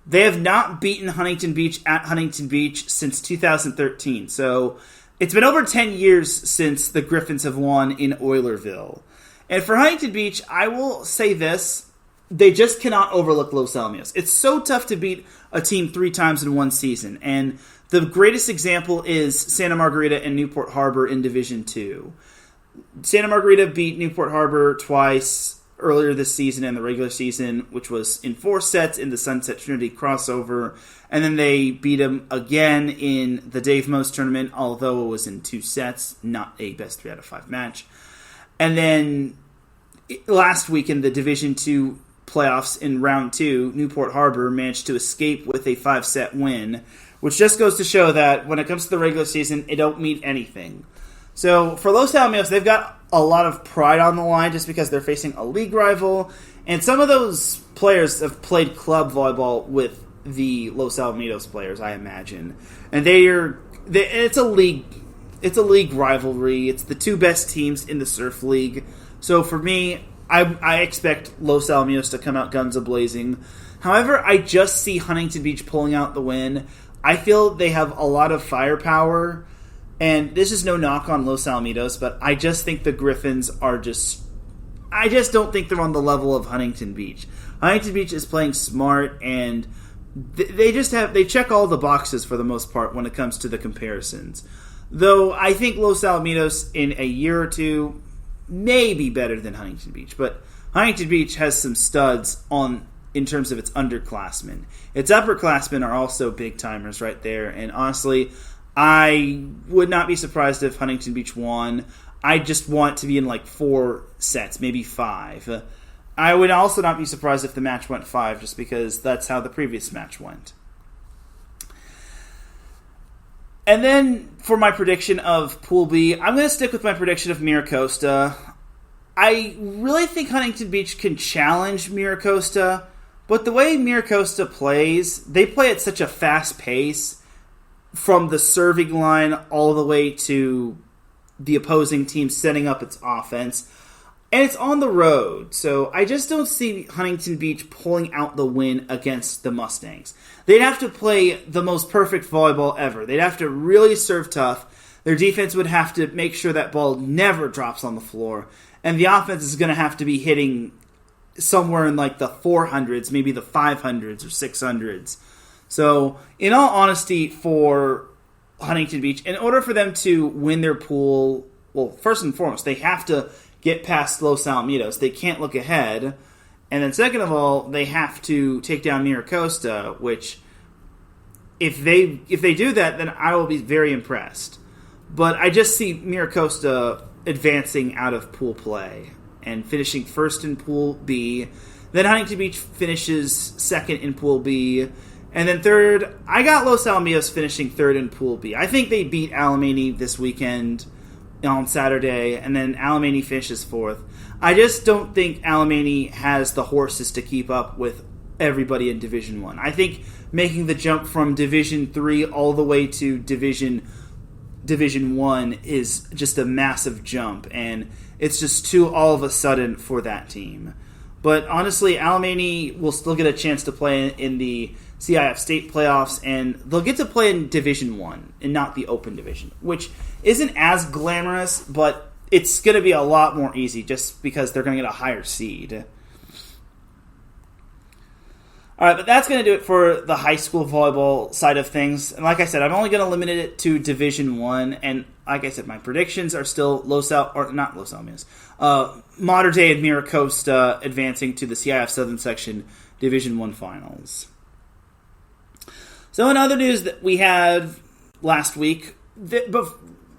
They have not beaten Huntington Beach at Huntington Beach since 2013. So it's been over 10 years since the Griffins have won in Oilerville. And for Huntington Beach, I will say this. They just cannot overlook Los Alamitos. It's so tough to beat a team 3 times in one season. And the greatest example is Santa Margarita and Newport Harbor in Division II. Santa Margarita beat Newport Harbor twice earlier this season in the regular season, which was in 4 sets in the Sunset Trinity crossover. And then they beat them again in the Dave Most tournament, although it was in 2 sets, not a best 3 out of 5 match. And then last week in the Division II playoffs in round 2, Newport Harbor managed to escape with a 5-set win, which just goes to show that when it comes to the regular season, it don't mean anything. So for Los Alamitos, they've got a lot of pride on the line just because they're facing a league rival, and some of those players have played club volleyball with the Los Alamitos players, I imagine, and it's a league rivalry. It's the two best teams in the Surf League. So for me, I expect Los Alamitos to come out guns a-blazing. However, I just see Huntington Beach pulling out the win. I feel they have a lot of firepower, and this is no knock on Los Alamitos, but I just think the Griffins are I just don't think they're on the level of Huntington Beach. Huntington Beach is playing smart, and they check all the boxes for the most part when it comes to the comparisons. Though I think Los Alamitos in a year or two may be better than Huntington Beach, but Huntington Beach has some studs in terms of its underclassmen. Its upperclassmen are also big timers right there, and honestly, I would not be surprised if Huntington Beach won. I just want to be in like 4 sets, maybe 5. I would also not be surprised if the match went 5, just because that's how the previous match went. And then for my prediction of Pool B, I'm going to stick with my prediction of Miracosta. I really think Huntington Beach can challenge Miracosta, but the way Miracosta plays, they play at such a fast pace from the serving line all the way to the opposing team setting up its offense. And it's on the road, so I just don't see Huntington Beach pulling out the win against the Mustangs. They'd have to play the most perfect volleyball ever. They'd have to really serve tough. Their defense would have to make sure that ball never drops on the floor. And the offense is going to have to be hitting somewhere in like the 400s, maybe the 500s or 600s. So, in all honesty, for Huntington Beach, in order for them to win their pool, well, first and foremost, they have to get past Los Alamitos. They can't look ahead. And then second of all, they have to take down Miracosta, which if they do that, then I will be very impressed. But I just see Miracosta advancing out of pool play and finishing first in Pool B. Then Huntington Beach finishes second in Pool B. And then third, I got Los Alamitos finishing third in Pool B. I think they beat Alemany this weekend on Saturday, and then Alemany finishes fourth. I just don't think Alemany has the horses to keep up with everybody in Division 1. I think making the jump from Division 3 all the way to Division 1 is just a massive jump, and it's just too all of a sudden for that team. But honestly, Alemany will still get a chance to play in the CIF state playoffs, and they'll get to play in Division 1 and not the open division, which isn't as glamorous, but it's going to be a lot more easy just because they're going to get a higher seed. All right, but that's going to do it for the high school volleyball side of things. And like I said, I'm only going to limit it to Division 1. And like I said, my predictions are still Mater Dei and Miracosta advancing to the CIF Southern Section Division 1 finals. So in other news that we had last week,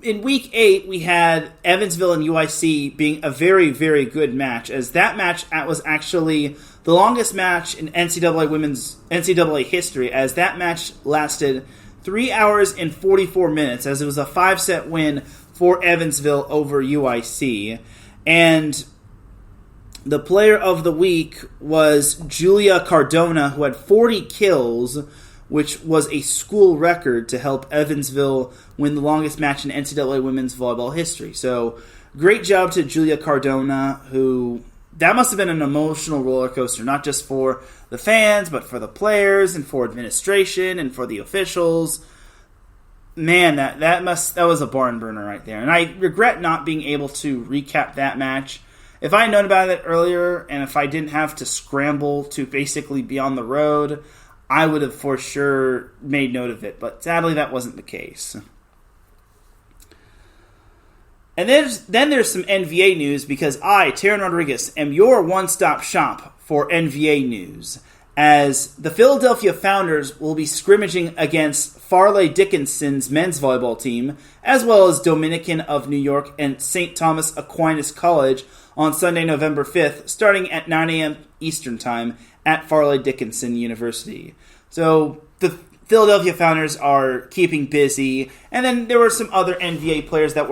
in Week 8, we had Evansville and UIC being a very, very good match, as that match was actually the longest match in NCAA history, as that match lasted 3 hours and 44 minutes, as it was a 5-set win for Evansville over UIC. And the player of the week was Julia Cardona, who had 40 kills, which was a school record to help Evansville win the longest match in NCAA women's volleyball history. So, great job to Julia Cardona, who that must have been an emotional roller coaster, not just for the fans, but for the players and for administration and for the officials. Man, that was a barn burner right there. And I regret not being able to recap that match. If I had known about it earlier, and if I didn't have to scramble to basically be on the road, I would have for sure made note of it, but sadly that wasn't the case. And then there's some NVA news, because I, Teran Rodriguez, am your one-stop shop for NVA news, as the Philadelphia Founders will be scrimmaging against Farley Dickinson's men's volleyball team, as well as Dominican of New York and St. Thomas Aquinas College on Sunday, November 5th, starting at 9 a.m. Eastern Time at Farley Dickinson University. So the Philadelphia Founders are keeping busy, and then there were some other NVA players that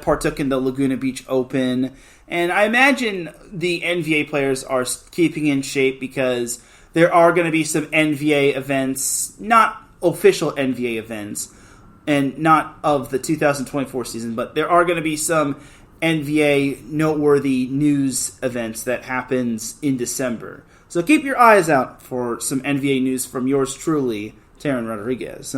partook in the Laguna Beach Open, and I imagine the NVA players are keeping in shape because there are going to be some NVA events, not official NVA events, and not of the 2024 season, but there are going to be some NVA noteworthy news events that happens in December. So keep your eyes out for some NVA news from yours truly, Teran Rodriguez.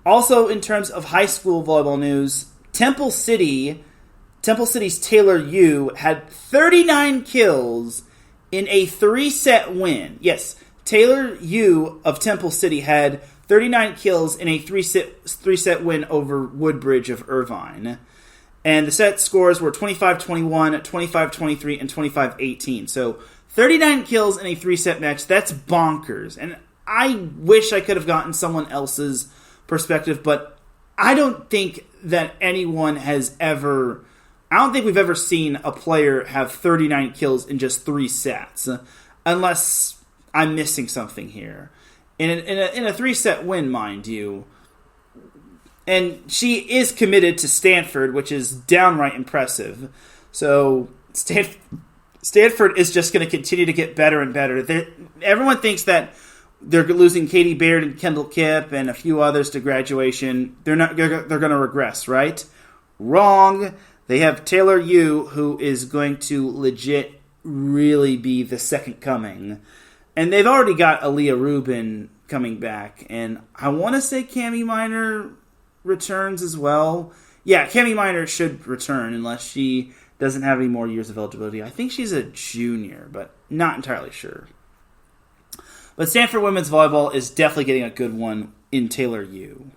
Also, in terms of high school volleyball news, Temple City's Taylor Yu had 39 kills in a 3-set win. Yes, Taylor Yu of Temple City had 39 kills in a 3-set win over Woodbridge of Irvine. And the set scores were 25-21, 25-23, and 25-18. So 39 kills in a 3-set match, that's bonkers. And I wish I could have gotten someone else's perspective, but I don't think that anyone has ever... I don't think we've ever seen a player have 39 kills in just 3 sets, unless I'm missing something here. In a 3-set win, mind you. And she is committed to Stanford, which is downright impressive. So Stanford is just going to continue to get better and better. Everyone thinks that they're losing Katie Baird and Kendall Kipp and a few others to graduation. They're going to regress, right? Wrong. They have Taylor Yu, who is going to legit really be the second coming. And they've already got Aaliyah Rubin coming back. And I want to say Cammie Minor returns as well. Yeah, Cammie Minor should return unless she doesn't have any more years of eligibility. I think she's a junior, but not entirely sure. But Stanford women's volleyball is definitely getting a good one in Taylor Yu.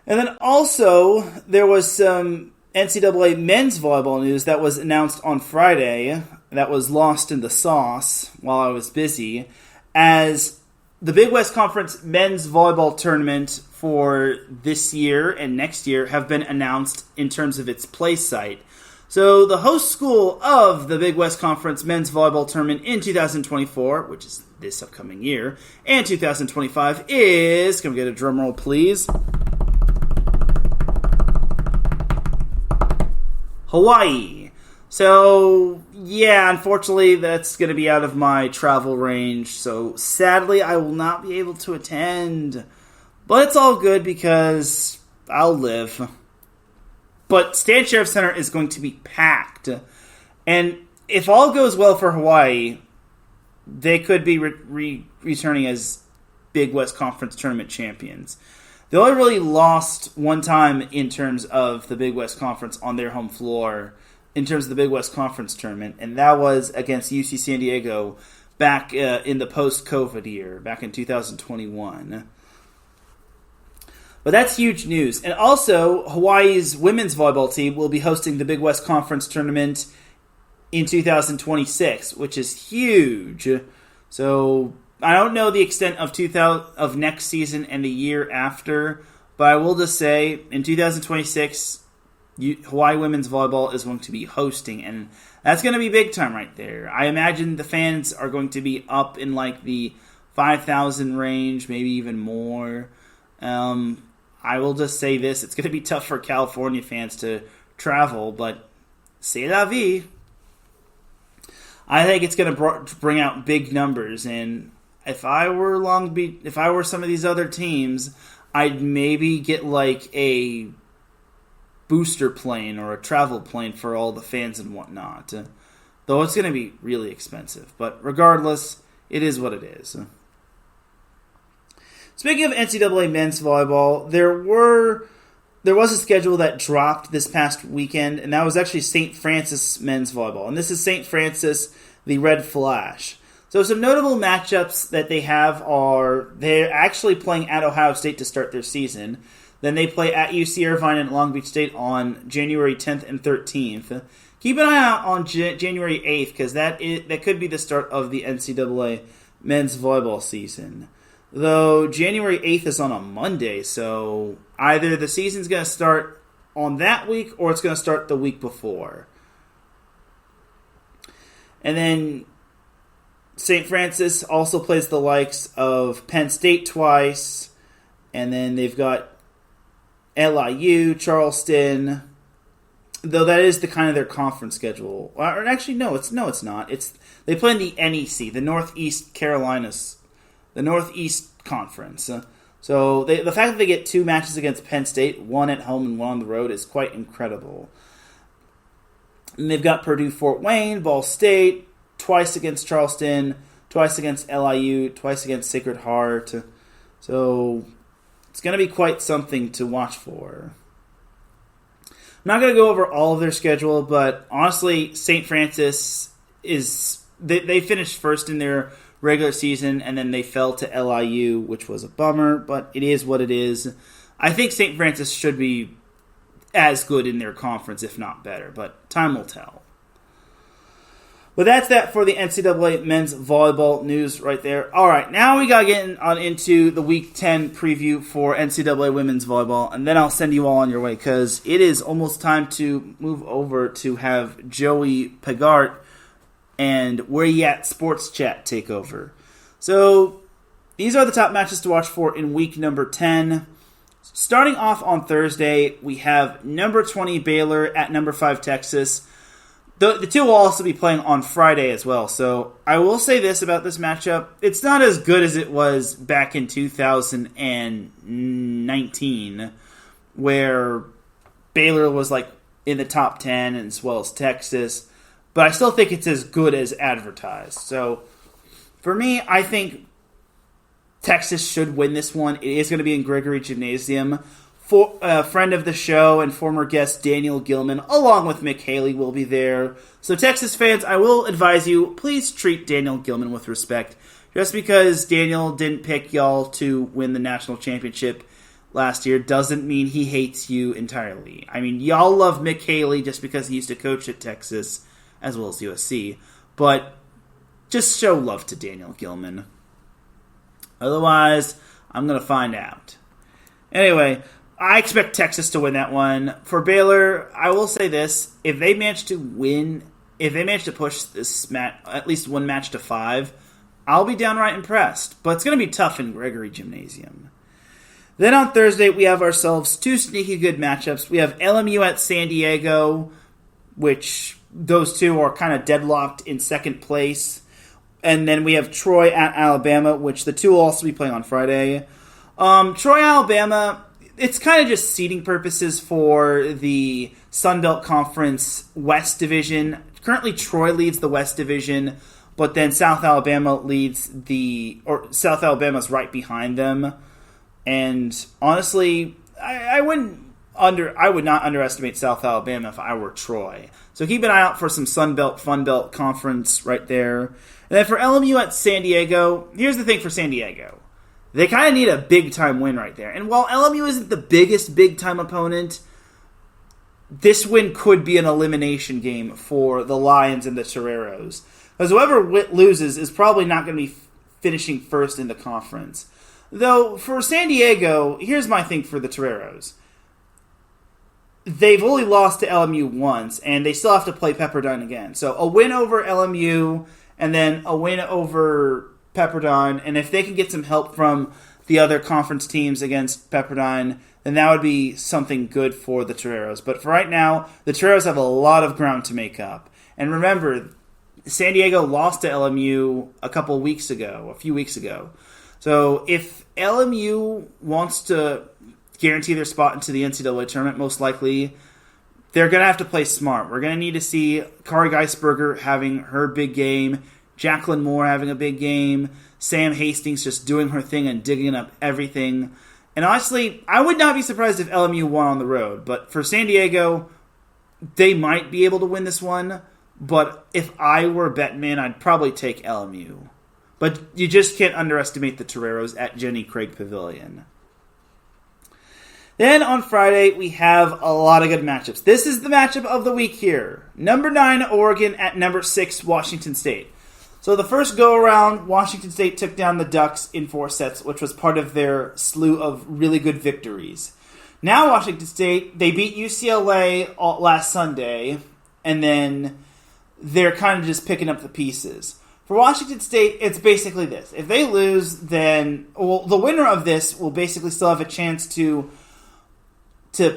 And then also, there was some NCAA men's volleyball news that was announced on Friday that was lost in the sauce while I was busy, as the Big West Conference men's volleyball tournament for this year and next year have been announced in terms of its play site. So the host school of the Big West Conference men's volleyball tournament in 2024, which is this upcoming year, and 2025 is, can we get a drum roll please? Hawaii. So, yeah, unfortunately that's going to be out of my travel range, so sadly I will not be able to attend. But it's all good because I'll live. But Stan Sheriff Center is going to be packed. And if all goes well for Hawaii, they could be returning as Big West Conference tournament champions. They only really lost one time in terms of the Big West Conference on their home floor in terms of the Big West Conference tournament, and that was against UC San Diego back in the post-COVID year, back in 2021. But that's huge news. And also, Hawaii's women's volleyball team will be hosting the Big West Conference tournament in 2026, which is huge. So I don't know the extent of next season and the year after, but I will just say in 2026, Hawaii women's volleyball is going to be hosting, and that's going to be big time right there. I imagine the fans are going to be up in like the 5,000 range, maybe even more. I will just say this, it's going to be tough for California fans to travel, but c'est la vie. I think it's going to bring out big numbers, and if I were some of these other teams, I'd maybe get like a booster plane or a travel plane for all the fans and whatnot. Though it's going to be really expensive. But regardless, it is what it is. Speaking of NCAA men's volleyball, there was a schedule that dropped this past weekend, and that was actually St. Francis men's volleyball. And this is St. Francis, the Red Flash. So some notable matchups that they have are they're actually playing at Ohio State to start their season. Then they play at UC Irvine and Long Beach State on January 10th and 13th. Keep an eye out on January 8th because that could be the start of the NCAA men's volleyball season. Though January 8th is on a Monday, so either the season's going to start on that week or it's going to start the week before. And then St. Francis also plays the likes of Penn State twice. And then they've got LIU, Charleston. Though that is the kind of their conference schedule. Or actually, no, it's not. They play in the NEC, the Northeast Carolinas, the Northeast Conference. So the fact that they get 2 matches against Penn State, one at home and one on the road, is quite incredible. And they've got Purdue, Fort Wayne, Ball State, twice against Charleston, twice against LIU, twice against Sacred Heart. So it's going to be quite something to watch for. I'm not going to go over all of their schedule, but honestly, St. Francis they finished first in their regular season, and then they fell to LIU, which was a bummer, but it is what it is. I think St. Francis should be as good in their conference, if not better, but time will tell. But that's that for the NCAA men's volleyball news right there. All right, now we got to get into the Week 10 preview for NCAA women's volleyball, and then I'll send you all on your way because it is almost time to move over to have Joey Pegart and Where You At Sports Chat take over. So these are the top matches to watch for in week number 10. Starting off on Thursday, we have number 20 Baylor at number 5 Texas. The two will also be playing on Friday as well. So I will say this about this matchup. It's not as good as it was back in 2019, where Baylor was like in the top 10 as well as Texas. But I still think it's as good as advertised. So for me, I think Texas should win this one. It is going to be in Gregory Gymnasium. A friend of the show and former guest Daniel Gilman, along with Mick Haley, will be there. So Texas fans, I will advise you, please treat Daniel Gilman with respect. Just because Daniel didn't pick y'all to win the national championship last year doesn't mean he hates you entirely. I mean, y'all love Mick Haley just because he used to coach at Texas as well as USC. But just show love to Daniel Gilman. Otherwise, I'm going to find out. Anyway, I expect Texas to win that one. For Baylor, I will say this. If they manage to push this match, at least one match to 5, I'll be downright impressed. But it's going to be tough in Gregory Gymnasium. Then on Thursday, we have ourselves 2 sneaky good matchups. We have LMU at San Diego, which those two are kind of deadlocked in second place. And then we have Troy at Alabama, which the two will also be playing on Friday. Troy, Alabama, it's kind of just seeding purposes for the Sun Belt Conference West Division. Currently, Troy leads the West Division, but then South Alabama's right behind them. And honestly, I would not underestimate South Alabama if I were Troy. So keep an eye out for some Sun Belt, Fun Belt Conference right there. And then for LMU at San Diego, here's the thing for San Diego. They kind of need a big-time win right there. And while LMU isn't the biggest big-time opponent, this win could be an elimination game for the Lions and the Toreros. Because whoever loses is probably not going to be finishing first in the conference. Though, for San Diego, here's my thing for the Toreros. They've only lost to LMU once, and they still have to play Pepperdine again. So a win over LMU, and then a win over Pepperdine, and if they can get some help from the other conference teams against Pepperdine, then that would be something good for the Toreros. But for right now, the Toreros have a lot of ground to make up. And remember, San Diego lost to LMU a few weeks ago. So if LMU wants to guarantee their spot into the NCAA tournament, most likely, they're going to have to play smart. We're going to need to see Kari Geisberger having her big game, Jacqueline Moore having a big game, Sam Hastings just doing her thing and digging up everything. And honestly, I would not be surprised if LMU won on the road. But for San Diego, they might be able to win this one. But if I were a betting man, I'd probably take LMU. But you just can't underestimate the Toreros at Jenny Craig Pavilion. Then on Friday, we have a lot of good matchups. This is the matchup of the week here. Number 9, Oregon at number 6, Washington State. So the first go-around, Washington State took down the Ducks in 4 sets, which was part of their slew of really good victories. Now Washington State, they beat UCLA last Sunday, and then they're kind of just picking up the pieces. For Washington State, it's basically this. If they lose, then the winner of this will basically still have a chance to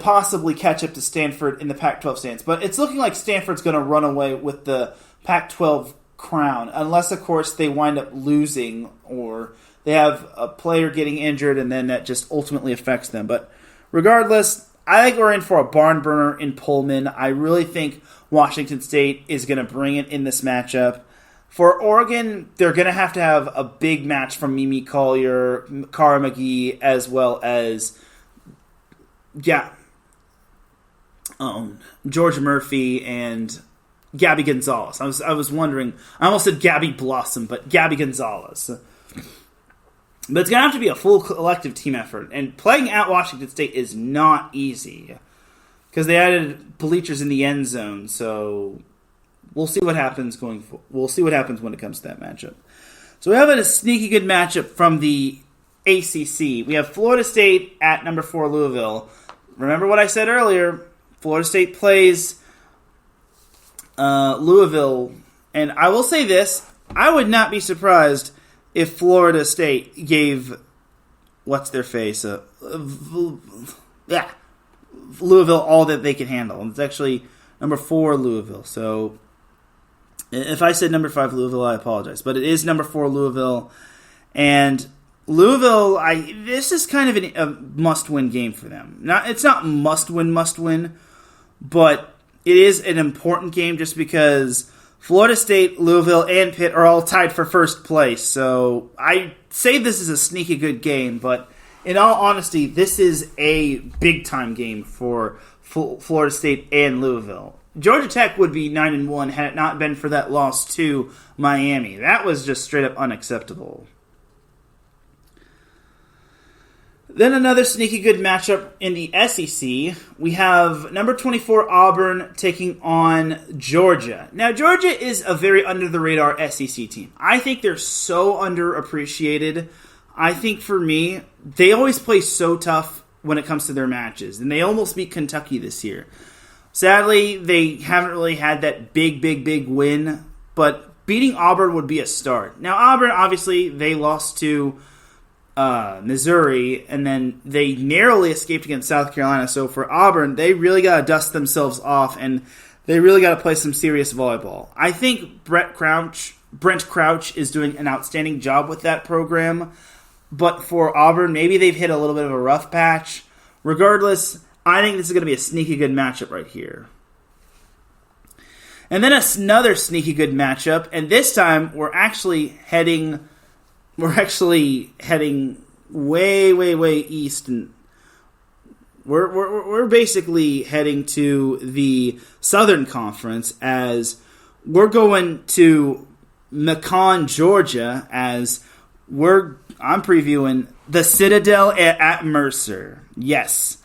possibly catch up to Stanford in the Pac-12 stands. But it's looking like Stanford's going to run away with the Pac-12 crown, unless, of course, they wind up losing or they have a player getting injured and then that just ultimately affects them. But regardless, I think we're in for a barn burner in Pullman. I really think Washington State is going to bring it in this matchup. For Oregon, they're going to have a big match from Mimi Collier, Cara McGee, as well as George Murphy and Gabby Gonzalez. I was wondering, I almost said Gabby Blossom, but Gabby Gonzalez. But it's going to have to be a full collective team effort. And playing at Washington State is not easy because they added bleachers in the end zone. So we'll see what happens We'll see what happens when it comes to that matchup. So we have a sneaky good matchup from the ACC. We have Florida State at number 4 Louisville. Remember what I said earlier. Florida State plays Louisville. And I will say this. I would not be surprised if Florida State gave Louisville all that they can handle. And it's actually number 4 Louisville. So if I said number 5 Louisville, I apologize. But it is number 4 Louisville. And Louisville, this is kind of a must-win game for them. It's not must-win, but it is an important game just because Florida State, Louisville, and Pitt are all tied for first place. So I say this is a sneaky good game, but in all honesty, this is a big-time game for Florida State and Louisville. Georgia Tech would be 9-1 had it not been for that loss to Miami. That was just straight up unacceptable. Then another sneaky good matchup in the SEC. We have number 24 Auburn taking on Georgia. Now, Georgia is a very under-the-radar SEC team. I think they're so underappreciated. I think for me, they always play so tough when it comes to their matches. And they almost beat Kentucky this year. Sadly, they haven't really had that big win. But beating Auburn would be a start. Now, Auburn, obviously, they lost to Missouri, and then they narrowly escaped against South Carolina. So for Auburn, they really got to dust themselves off, and they really got to play some serious volleyball. I think Brent Crouch is doing an outstanding job with that program, but for Auburn, maybe they've hit a little bit of a rough patch. Regardless, I think this is going to be a sneaky good matchup right here. And then another sneaky good matchup, and this time we're actually heading way east, and we're basically heading to the Southern Conference as we're going to Macon, Georgia, as I'm previewing the Citadel at Mercer. Yes,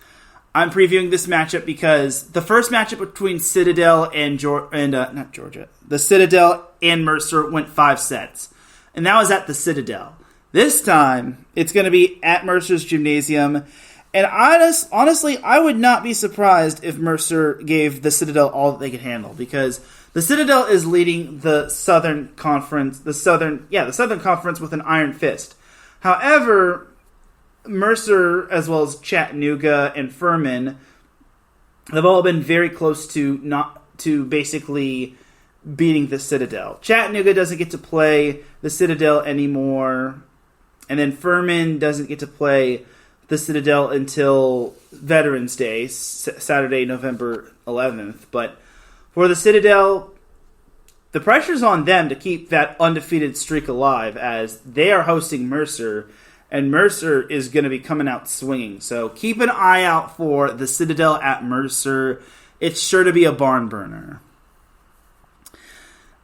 I'm previewing this matchup because the first matchup between Citadel and the Citadel and Mercer went 5 sets. And that was at the Citadel. This time, it's going to be at Mercer's Gymnasium. And honestly, I would not be surprised if Mercer gave the Citadel all that they could handle. Because the Citadel is leading the Southern Conference, the Southern Conference with an iron fist. However, Mercer, as well as Chattanooga and Furman, have all been very close to basically beating the Citadel. Chattanooga doesn't get to play the Citadel anymore, and then Furman doesn't get to play the Citadel until Veterans Day, Saturday, November 11th. But for the Citadel, the pressure's on them to keep that undefeated streak alive as they are hosting Mercer, and Mercer is going to be coming out swinging. So keep an eye out for the Citadel at Mercer. It's sure to be a barn burner.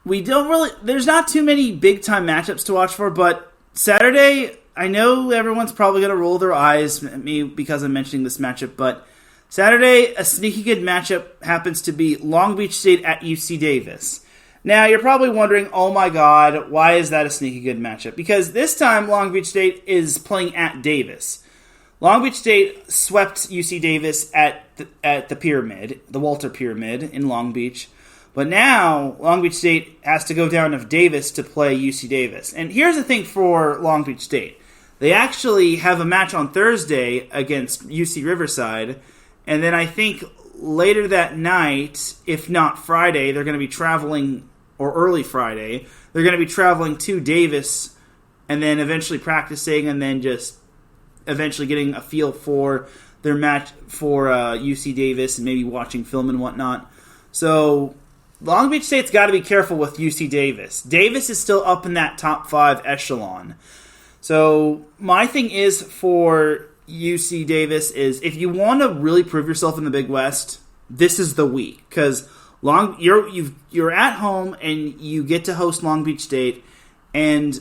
There's not too many big-time matchups to watch for, but Saturday, I know everyone's probably going to roll their eyes at me because I'm mentioning this matchup, but Saturday, a sneaky good matchup happens to be Long Beach State at UC Davis. Now, you're probably wondering, oh my god, why is that a sneaky good matchup? Because this time, Long Beach State is playing at Davis. Long Beach State swept UC Davis at the Pyramid, the Walter Pyramid in Long Beach. But now Long Beach State has to go down to Davis to play UC Davis. And here's the thing for Long Beach State. They actually have a match on Thursday against UC Riverside. And then I think later that night, if not Friday, they're going to be traveling, or early Friday, they're going to be traveling to Davis and then eventually practicing and then just eventually getting a feel for their match for UC Davis and maybe watching film and whatnot. So Long Beach State's got to be careful with UC Davis. Davis is still up in that top 5 echelon. So my thing is for UC Davis is if you want to really prove yourself in the Big West, this is the week because you're at home and you get to host Long Beach State, and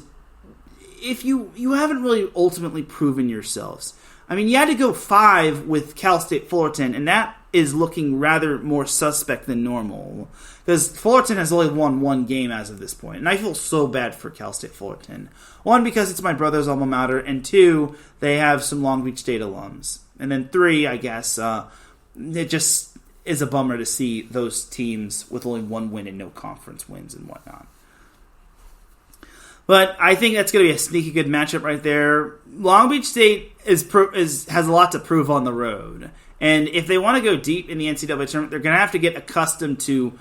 if you haven't really ultimately proven yourselves. I mean, you had to go 5 with Cal State Fullerton, and that is looking rather more suspect than normal because Fullerton has only won 1 game as of this point, and I feel so bad for Cal State Fullerton. 1, because it's my brother's alma mater, and 2, they have some Long Beach State alums. And then 3, I guess, it just is a bummer to see those teams with only 1 win and no conference wins and whatnot. But I think that's going to be a sneaky good matchup right there. Long Beach State has a lot to prove on the road. And if they want to go deep in the NCAA tournament, they're going to have to get accustomed to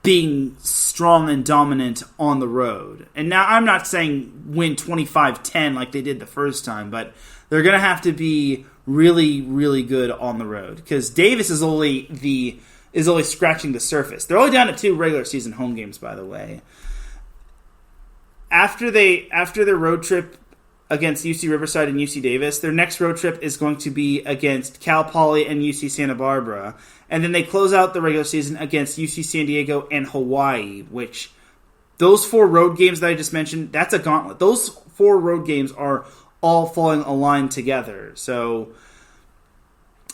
being strong and dominant on the road. And now I'm not saying win 25-10 like they did the first time, but they're going to have to be really, really good on the road. Because Davis is only scratching the surface. They're only down to 2 regular season home games, by the way. After their road trip against UC Riverside and UC Davis, their next road trip is going to be against Cal Poly and UC Santa Barbara. And then they close out the regular season against UC San Diego and Hawaii, which those 4 road games that I just mentioned, that's a gauntlet. Those 4 road games are all falling aligned together. So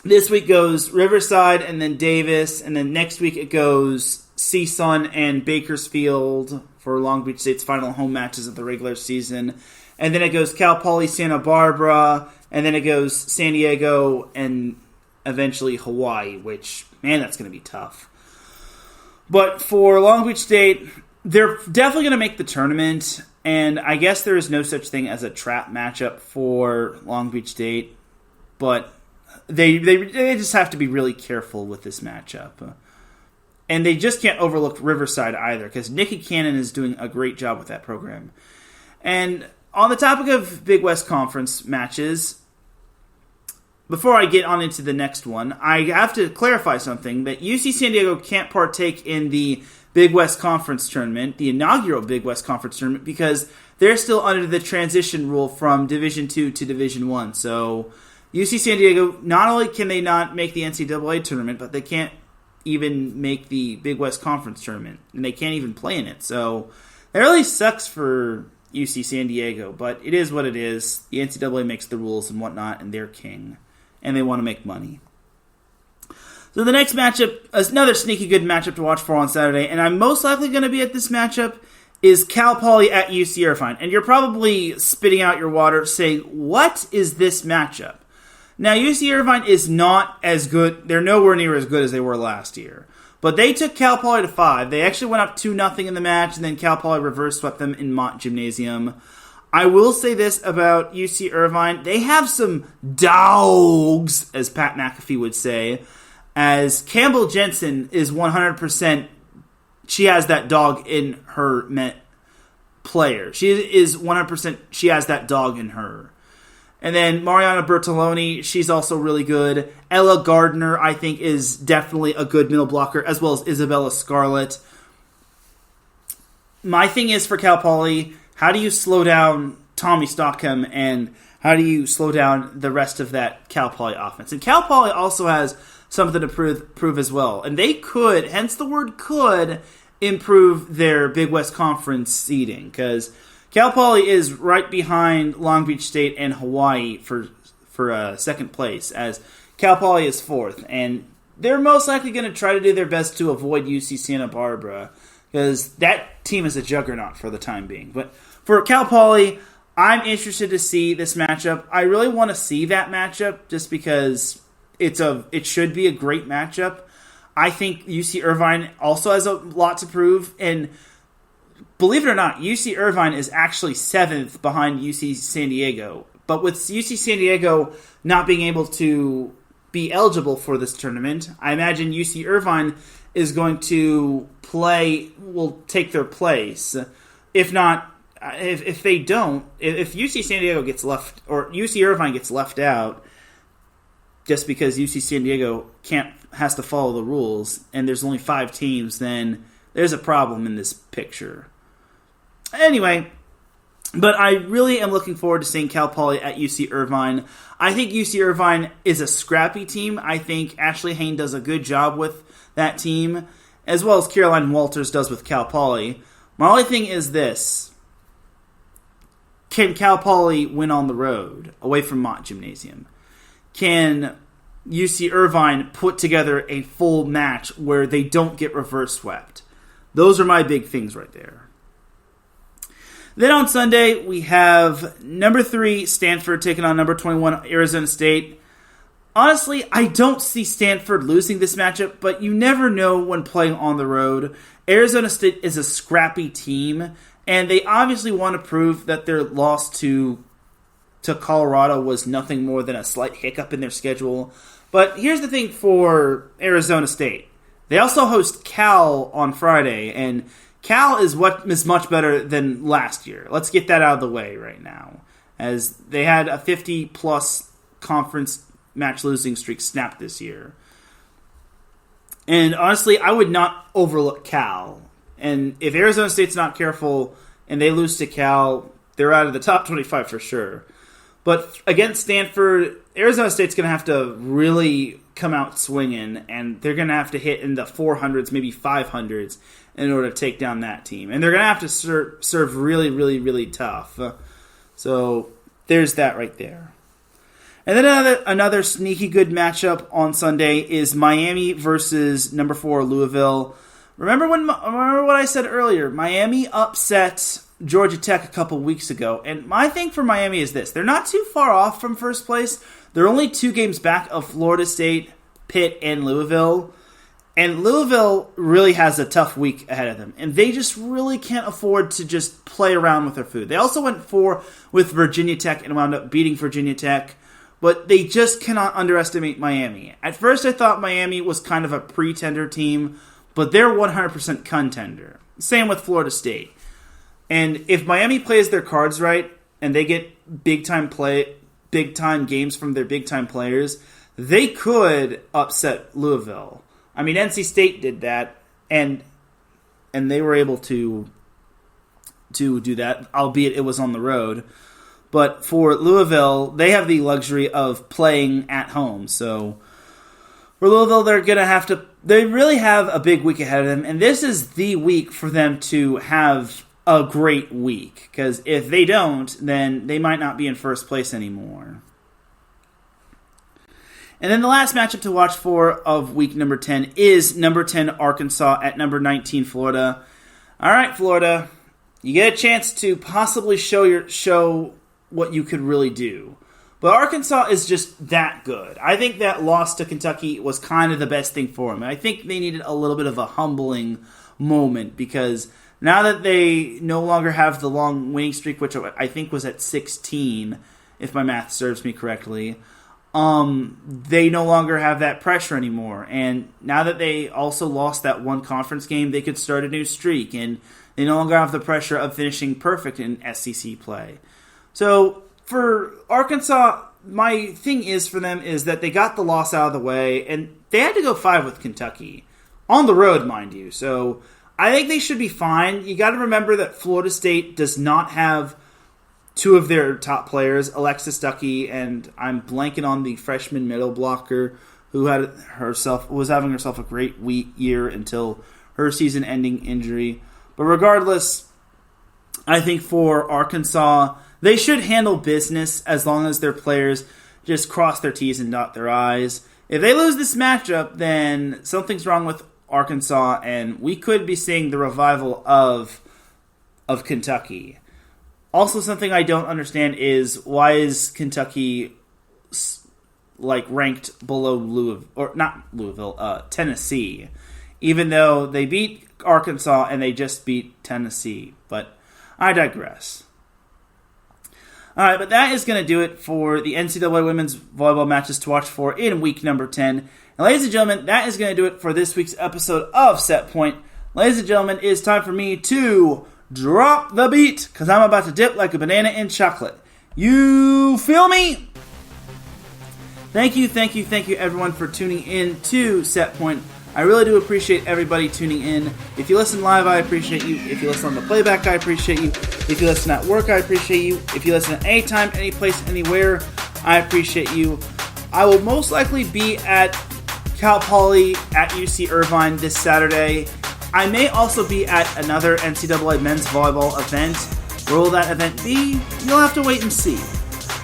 this week goes Riverside and then Davis, and then next week it goes CSUN and Bakersfield for Long Beach State's final home matches of the regular season. And then it goes Cal Poly, Santa Barbara, and then it goes San Diego and eventually Hawaii, which, man, that's going to be tough. But for Long Beach State, they're definitely going to make the tournament, and I guess there is no such thing as a trap matchup for Long Beach State, but they just have to be really careful with this matchup. And they just can't overlook Riverside either, because Nikki Cannon is doing a great job with that program. And on the topic of Big West Conference matches, before I get on into the next one, I have to clarify something, that UC San Diego can't partake in the Big West Conference tournament, the inaugural Big West Conference tournament, because they're still under the transition rule from Division II to Division I. So UC San Diego, not only can they not make the NCAA tournament, but they can't even make the Big West Conference tournament, and they can't even play in it. So it really sucks for UC San Diego, but it is what it is. The NCAA makes the rules and whatnot, and they're king, and they want to make money. So the next matchup, another sneaky good matchup to watch for on Saturday, and I'm most likely going to be at this matchup, is Cal Poly at UC Irvine. And you're probably spitting out your water saying, what is this matchup? Now, UC Irvine is not as good. They're nowhere near as good as they were last year. But they took Cal Poly to 5. They actually went up 2-0 in the match, and then Cal Poly reverse swept them in Mott Gymnasium. I will say this about UC Irvine. They have some dogs, as Pat McAfee would say, as Campbell Jensen is 100%, she has that dog in her player. She is 100%, she has that dog in her. And then Mariana Bertoloni, she's also really good. Ella Gardner, I think, is definitely a good middle blocker, as well as Isabella Scarlett. My thing is for Cal Poly, how do you slow down Tommy Stockham, and how do you slow down the rest of that Cal Poly offense? And Cal Poly also has something to prove as well. And they could, hence the word could, improve their Big West Conference seeding, because Cal Poly is right behind Long Beach State and Hawaii for second place, as Cal Poly is 4th. And they're most likely going to try to do their best to avoid UC Santa Barbara, because that team is a juggernaut for the time being. But for Cal Poly, I'm interested to see this matchup. I really want to see that matchup just because it should be a great matchup. I think UC Irvine also has a lot to prove, and believe it or not, UC Irvine is actually 7th behind UC San Diego. But with UC San Diego not being able to be eligible for this tournament, I imagine UC Irvine is going to will take their place. If not, if they don't, if UC San Diego gets left, or UC Irvine gets left out, just because UC San Diego has to follow the rules, and there's only 5 teams, then there's a problem in this picture. Anyway, but I really am looking forward to seeing Cal Poly at UC Irvine. I think UC Irvine is a scrappy team. I think Ashley Hayne does a good job with that team, as well as Caroline Walters does with Cal Poly. My only thing is this. Can Cal Poly win on the road, away from Mott Gymnasium? Can UC Irvine put together a full match where they don't get reverse swept? Those are my big things right there. Then on Sunday, we have number 3 Stanford taking on number 21 Arizona State. Honestly, I don't see Stanford losing this matchup, but you never know when playing on the road. Arizona State is a scrappy team, and they obviously want to prove that their loss to Colorado was nothing more than a slight hiccup in their schedule. But here's the thing for Arizona State. They also host Cal on Friday, and Cal is much better than last year. Let's get that out of the way right now, as they had a 50-plus conference match losing streak snapped this year. And honestly, I would not overlook Cal. And if Arizona State's not careful and they lose to Cal, they're out of the top 25 for sure. But against Stanford, Arizona State's going to have to really come out swinging, and they're going to have to hit in the 400s, maybe 500s, in order to take down that team. And they're going to have to serve really, really, really tough. So there's that right there. And then another sneaky good matchup on Sunday is Miami versus number 4 Louisville. Remember what I said earlier? Miami upset Georgia Tech a couple weeks ago. And my thing for Miami is this. They're not too far off from first place. They're only 2 games back of Florida State, Pitt, and Louisville. And Louisville really has a tough week ahead of them. And they just really can't afford to just play around with their food. They also went 4 with Virginia Tech and wound up beating Virginia Tech. But they just cannot underestimate Miami. At first I thought Miami was kind of a pretender team, but they're 100% contender. Same with Florida State. And if Miami plays their cards right and they get big time games from their big time players, they could upset Louisville. I mean, NC State did that, and they were able to do that, albeit it was on the road. But for Louisville, they have the luxury of playing at home. So for Louisville, they really have a big week ahead of them. And this is the week for them to have a great week. Because if they don't, then they might not be in first place anymore. And then the last matchup to watch for of week number 10 is number 10 Arkansas at number 19 Florida. All right, Florida, you get a chance to possibly show what you could really do. But Arkansas is just that good. I think that loss to Kentucky was kind of the best thing for them. I think they needed a little bit of a humbling moment, because now that they no longer have the long winning streak, which I think was at 16, if my math serves me correctly, they no longer have that pressure anymore. And now that they also lost that one conference game, they could start a new streak, and they no longer have the pressure of finishing perfect in SEC play. So for Arkansas, my thing is for them is that they got the loss out of the way, and they had to go 5 with Kentucky. On the road, mind you. So I think they should be fine. You got to remember that Florida State does not have 2 of their top players, Alexis Stuckey, and I'm blanking on the freshman middle blocker who was having herself a great year until her season-ending injury. But regardless, I think for Arkansas, they should handle business as long as their players just cross their T's and dot their I's. If they lose this matchup, then something's wrong with Arkansas, and we could be seeing the revival of Kentucky. Also, something I don't understand is why is Kentucky ranked below Louisville, or not Louisville, Tennessee, even though they beat Arkansas and they just beat Tennessee. But I digress. All right, but that is going to do it for the NCAA women's volleyball matches to watch for in week number 10. And ladies and gentlemen, that is going to do it for this week's episode of Set Point. Ladies and gentlemen, it's time for me to drop the beat, because I'm about to dip like a banana in chocolate. You feel me? Thank you, everyone, for tuning in to Set Point. I really do appreciate everybody tuning in. If you listen live, I appreciate you. If you listen on the playback, I appreciate you. If you listen at work, I appreciate you. If you listen at any time, any place, anywhere, I appreciate you. I will most likely be at Cal Poly at UC Irvine this Saturday. I may also be at another NCAA men's volleyball event. Where will that event be? You'll have to wait and see.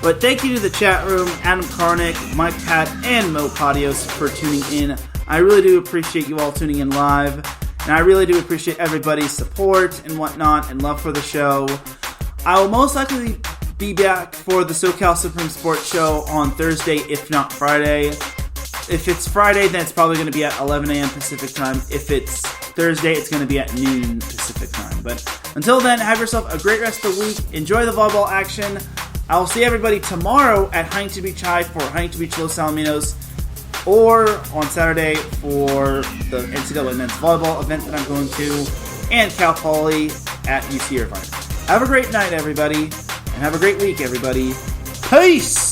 But thank you to the chat room, Adam Karnick, Mike Pat, and Mo Padios for tuning in. I really do appreciate you all tuning in live. And I really do appreciate everybody's support and whatnot and love for the show. I will most likely be back for the SoCal Supreme Sports Show on Thursday, if not Friday. If it's Friday, then it's probably going to be at 11 a.m. Pacific time. If it's Thursday, it's going to be at noon Pacific time. But until then, have yourself a great rest of the week. Enjoy the volleyball action. I will see everybody tomorrow at Huntington Beach High for Huntington Beach Los Alamitos, or on Saturday for the NCAA men's volleyball event that I'm going to, and Cal Poly at UC Irvine. Have a great night, everybody, and have a great week, everybody. Peace!